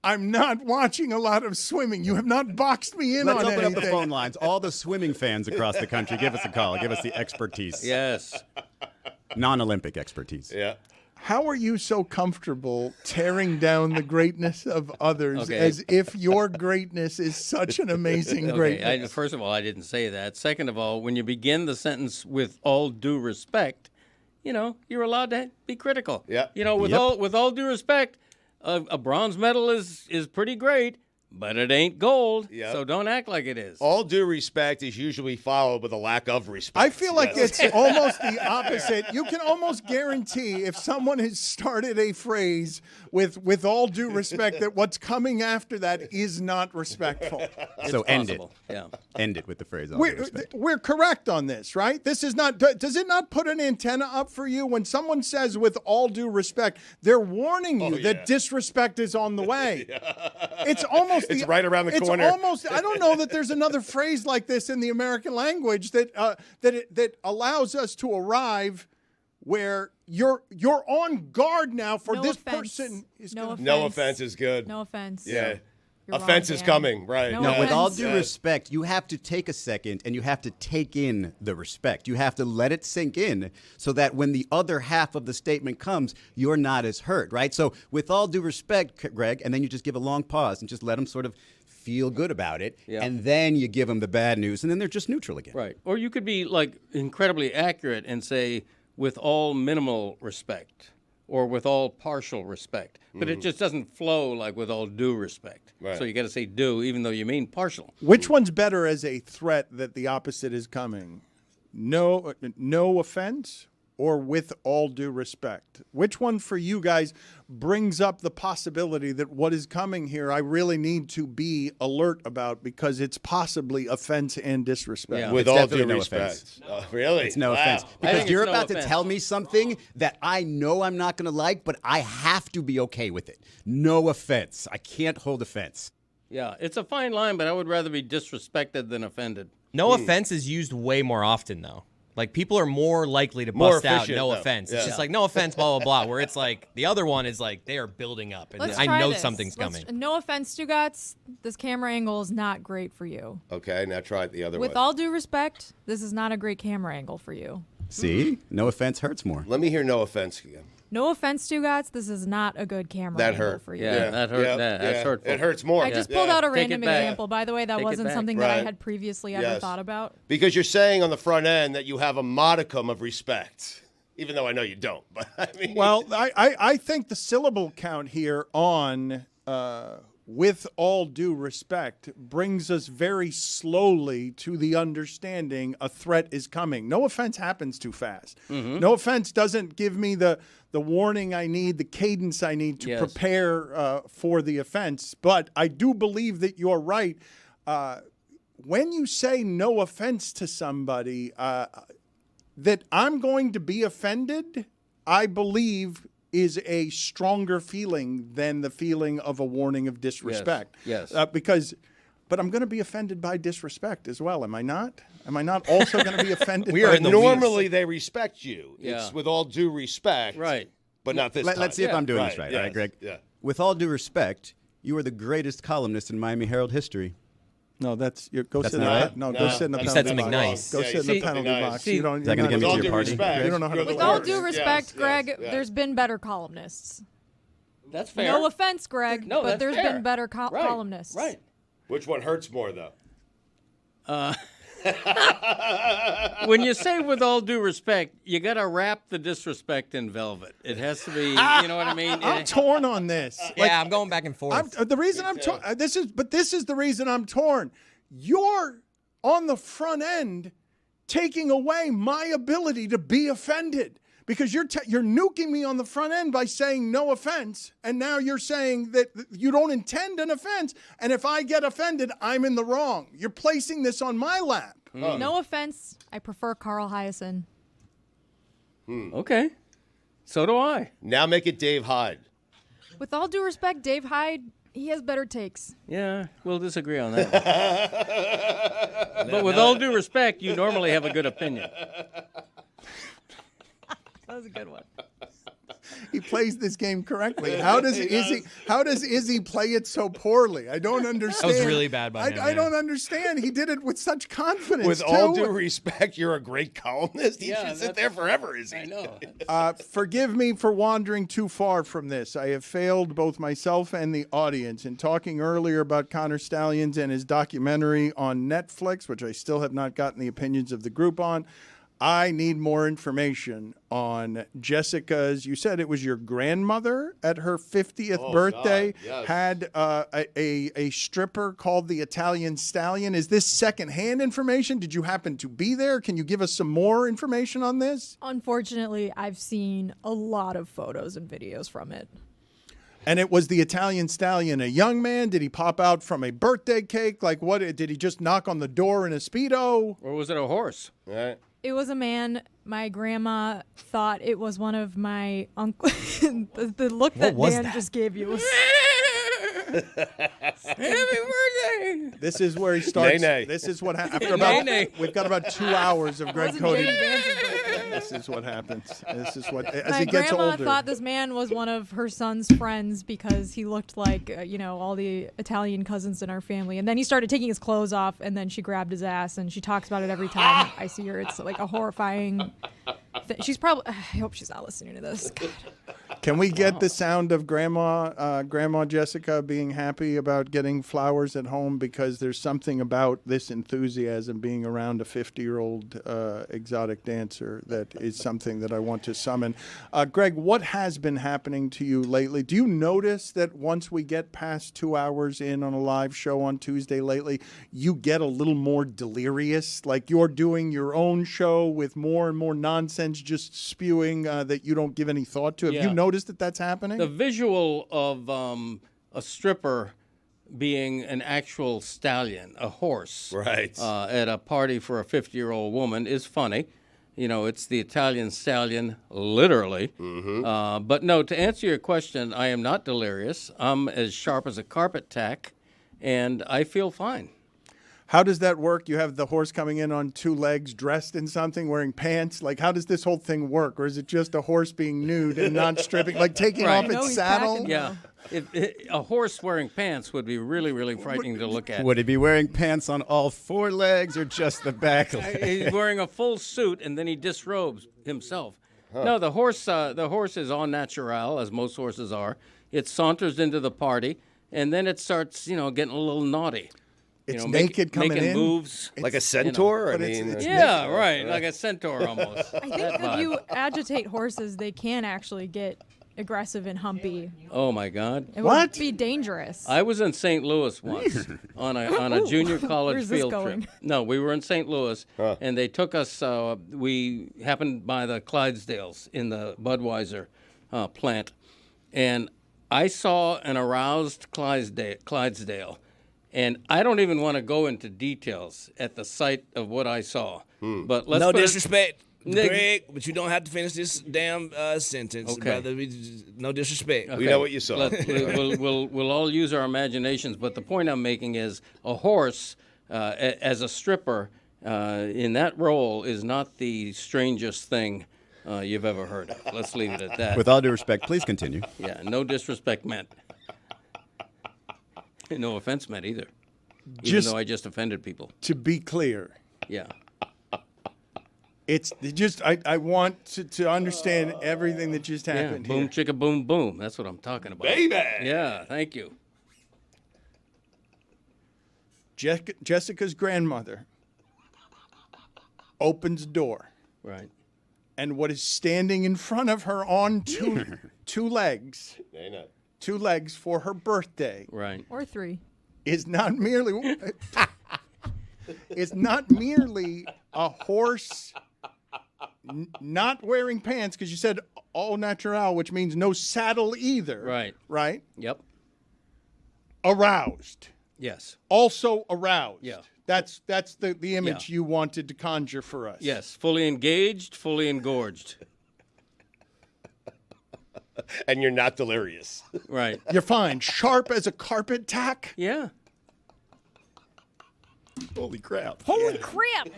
I'm not watching a lot of swimming. You have not boxed me in Let's on open anything. up the phone lines. All the swimming fans across the country, give us a call. Give us the expertise. Yes. Non-Olympic expertise. Yeah. How are you so comfortable tearing down the greatness of others as if your greatness is such an amazing greatness? First of all, I didn't say that. Second of all, when you begin the sentence with all due respect, you know, you're allowed to be critical. Yeah. You know, with all due respect, a bronze medal is pretty great, but it ain't gold. Yep. So don't act like it is. All due respect is usually followed with a lack of respect. I feel like it's almost the opposite. You can almost guarantee if someone has started a phrase with all due respect that what's coming after that is not respectful. So end it. Yeah. End it with the phrase all due respect. We're correct on this, right? This is not. Does it not put an antenna up for you when someone says with all due respect? They're warning you that disrespect is on the way. It's almost. It's right around the corner. It's almost. I don't know that there's another phrase like this in the American language that allows us to arrive where you're on guard now for this person. No offense is good. No offense. Yeah. You're offense wrong, is Dan. coming, right? No No, with offense. all due respect, you have to take a second and you have to take in the respect. You have to let it sink in so that when the other half of the statement comes, you're not as hurt, right? So with all due respect, Greg, and then you just give a long pause and just let them sort of feel good about it, and then you give them the bad news, and then they're just neutral again. Right. Or you could be like incredibly accurate and say with all minimal respect or with all partial respect. But it just doesn't flow like with all due respect. Right. So you got to say due even though you mean partial. Which one's better as a threat that the opposite is coming? No offense or with all due respect? Which one for you guys brings up the possibility that what is coming here I really need to be alert about because it's possibly offense and disrespect? Yeah. With It's all due definitely no respect. Really? It's no Wow. offense. I Because think you're it's no about to offense. tell me something that I know I'm not going to like, but I have to be okay with it. No offense. I can't hold offense. Yeah, it's a fine line, but I would rather be disrespected than offended. No offense is used way more often, though. Like, people are more likely to More bust out efficient, no though. offense. Yeah. It's just like, no offense, blah, blah, blah. Where it's like, the other one is like, they are building up. And Let's I try know this. something's coming. No offense, Stugotz. This camera angle is not great for you. Okay, now try it the other way. With all due respect, this is not a great camera angle for you. See? No offense hurts more. Let me hear no offense again. No offense, Stugotz, this is not a good camera That angle hurt. for you. Yeah, that hurt. That's hurtful. It hurts more. I just pulled out a Take it random back. example. By the way, that Take it wasn't back. something that I Right. had previously ever thought about. Because you're saying on the front end that you have a modicum of respect, even though I know you don't. But I mean, Well, I think the syllable count here on with all due respect brings us very slowly to the understanding a threat is coming. No offense happens too fast. No offense doesn't give me the warning I need, the cadence I need to prepare for the offense. But I do believe that you're right. When you say no offense to somebody, that I'm going to be offended, I believe is a stronger feeling than the feeling of a warning of disrespect. Yes. But I'm going to be offended by disrespect as well. Am I not? Am I not also going to be offended? we by are normally they respect you. Yeah. It's with all due respect. Right. But not this time. Let's see if I'm doing this right. Yes. All right, Greg? Yeah. With all due respect, you are the greatest columnist in Miami Herald history. No, that's go That's sit in not the it? go sit in the You penalty said something box. nice. Go Yeah, sit you in the said penalty something box. nice. You don't. Is that gonna you're get me not- to your party? You don't know how to With do all it. due respect, yes, Greg, yes. there's been better columnists. That's fair. No offense, Greg, No, but that's there's fair. been better Right. columnists. Right. Which one hurts more, though? When you say with all due respect, you got to wrap the disrespect in velvet. It has to be, you know what I mean? I'm torn on this. Yeah, I'm going back and forth. The reason I'm torn. This is the reason I'm torn. You're on the front end taking away my ability to be offended because you're nuking me on the front end by saying no offense, and now you're saying that you don't intend an offense, and if I get offended, I'm in the wrong. You're placing this on my lap. No offense, I prefer Carl Hyacin. Okay. So do I. Now make it Dave Hyde. With all due respect, Dave Hyde, he has better takes. Yeah, we'll disagree on that. But with all due respect, you normally have a good opinion. That was a good one. He plays this game correctly. How does Izzy play it so poorly? I don't understand. That was really bad by him. I don't understand. He did it with such confidence. With too. all due respect, you're a great columnist. He Yeah, should sit there forever, is he? I know. Forgive me for wandering too far from this. I have failed both myself and the audience in talking earlier about Connor Stallions and his documentary on Netflix, which I still have not gotten the opinions of the group on. I need more information on Jessica's. You said it was your grandmother at her 50th birthday God, yes. had a stripper called the Italian Stallion. Is this secondhand information? Did you happen to be there? Can you give us some more information on this? Unfortunately, I've seen a lot of photos and videos from it. And it was the Italian Stallion, a young man? Did he pop out from a birthday cake? Like what? Did he just knock on the door in a Speedo? Or was it a horse? Right. It was a man. My grandma thought it was one of my uncle. the look that was Dan that? just gave you was. Happy birthday! This is where he starts. Nay, nay. This is what happens. We've got about 2 hours of Greg Wasn't Cody. Jane Vance's birthday. This is what happens. This is what as My he gets grandma older. thought this man was one of her son's friends because he looked like, all the Italian cousins in our family. And then he started taking his clothes off, and then she grabbed his ass, and she talks about it every time I see her. It's like a horrifying. She's probably. I hope she's not listening to this. God. Can we get the sound of Grandma Jessica being happy about getting flowers at home? Because there's something about this enthusiasm being around a 50-year-old exotic dancer that is something that I want to summon. Greg, what has been happening to you lately? Do you notice that once we get past 2 hours in on a live show on Tuesday lately, you get a little more delirious? Like you're doing your own show with more and more nonsense just spewing that you don't give any thought to. Have you noticed that that's happening? The visual of a stripper being an actual stallion, a horse, Right. at a party for a 50-year-old woman is funny. You know, it's the Italian stallion, literally. But no, to answer your question, I am not delirious. I'm as sharp as a carpet tack, and I feel fine. How does that work? You have the horse coming in on 2 legs, dressed in something, wearing pants. Like, how does this whole thing work? Or is it just a horse being nude and not stripping, like taking Right. off No, its he's saddle? packing Yeah. A horse wearing pants would be really, really frightening to look at. Would he be wearing pants on all 4 legs or just the back leg? He's wearing a full suit, and then he disrobes himself. No, the horse is en natural, as most horses are. It saunters into the party, and then it starts, getting a little naughty. It's naked coming making in. moves. Like a centaur? but it's Yeah, right, like a centaur almost. I think if you agitate horses, they can actually get aggressive and humpy. Oh my God! It would be dangerous. I was in St. Louis once on a junior college Where's this field going? trip. No, we were in St. Louis, and they took us. We happened by the Clydesdales in the Budweiser plant, and I saw an aroused Clydesdale, and I don't even want to go into details at the sight of what I saw. But let's No put it- disrespect, Greg, but you don't have to finish this damn sentence, Okay. brother. No disrespect. We know what you saw. We'll all use our imaginations, but the point I'm making is a horse as a stripper in that role is not the strangest thing you've ever heard of. Let's leave it at that. With all due respect, please continue. Yeah, no disrespect meant. No offense meant either. Even though I just offended people. To be clear, Yeah. it's just I want to understand everything that just Yeah. happened Boom, here. chicka, boom, boom. That's what I'm talking about. Baby! Yeah, thank you. Jessica's grandmother opens a door, Right. and what is standing in front of her on two legs for her birthday Right. Or 3. is not merely a horse not wearing pants, because you said all natural, which means no saddle either. Right. Right? Yep. Aroused. Yes. Also aroused. Yeah. That's the image you wanted to conjure for us. Yes. Fully engaged, fully engorged. And you're not delirious. Right. You're fine. Sharp as a carpet tack. Yeah. Holy crap. Holy crap!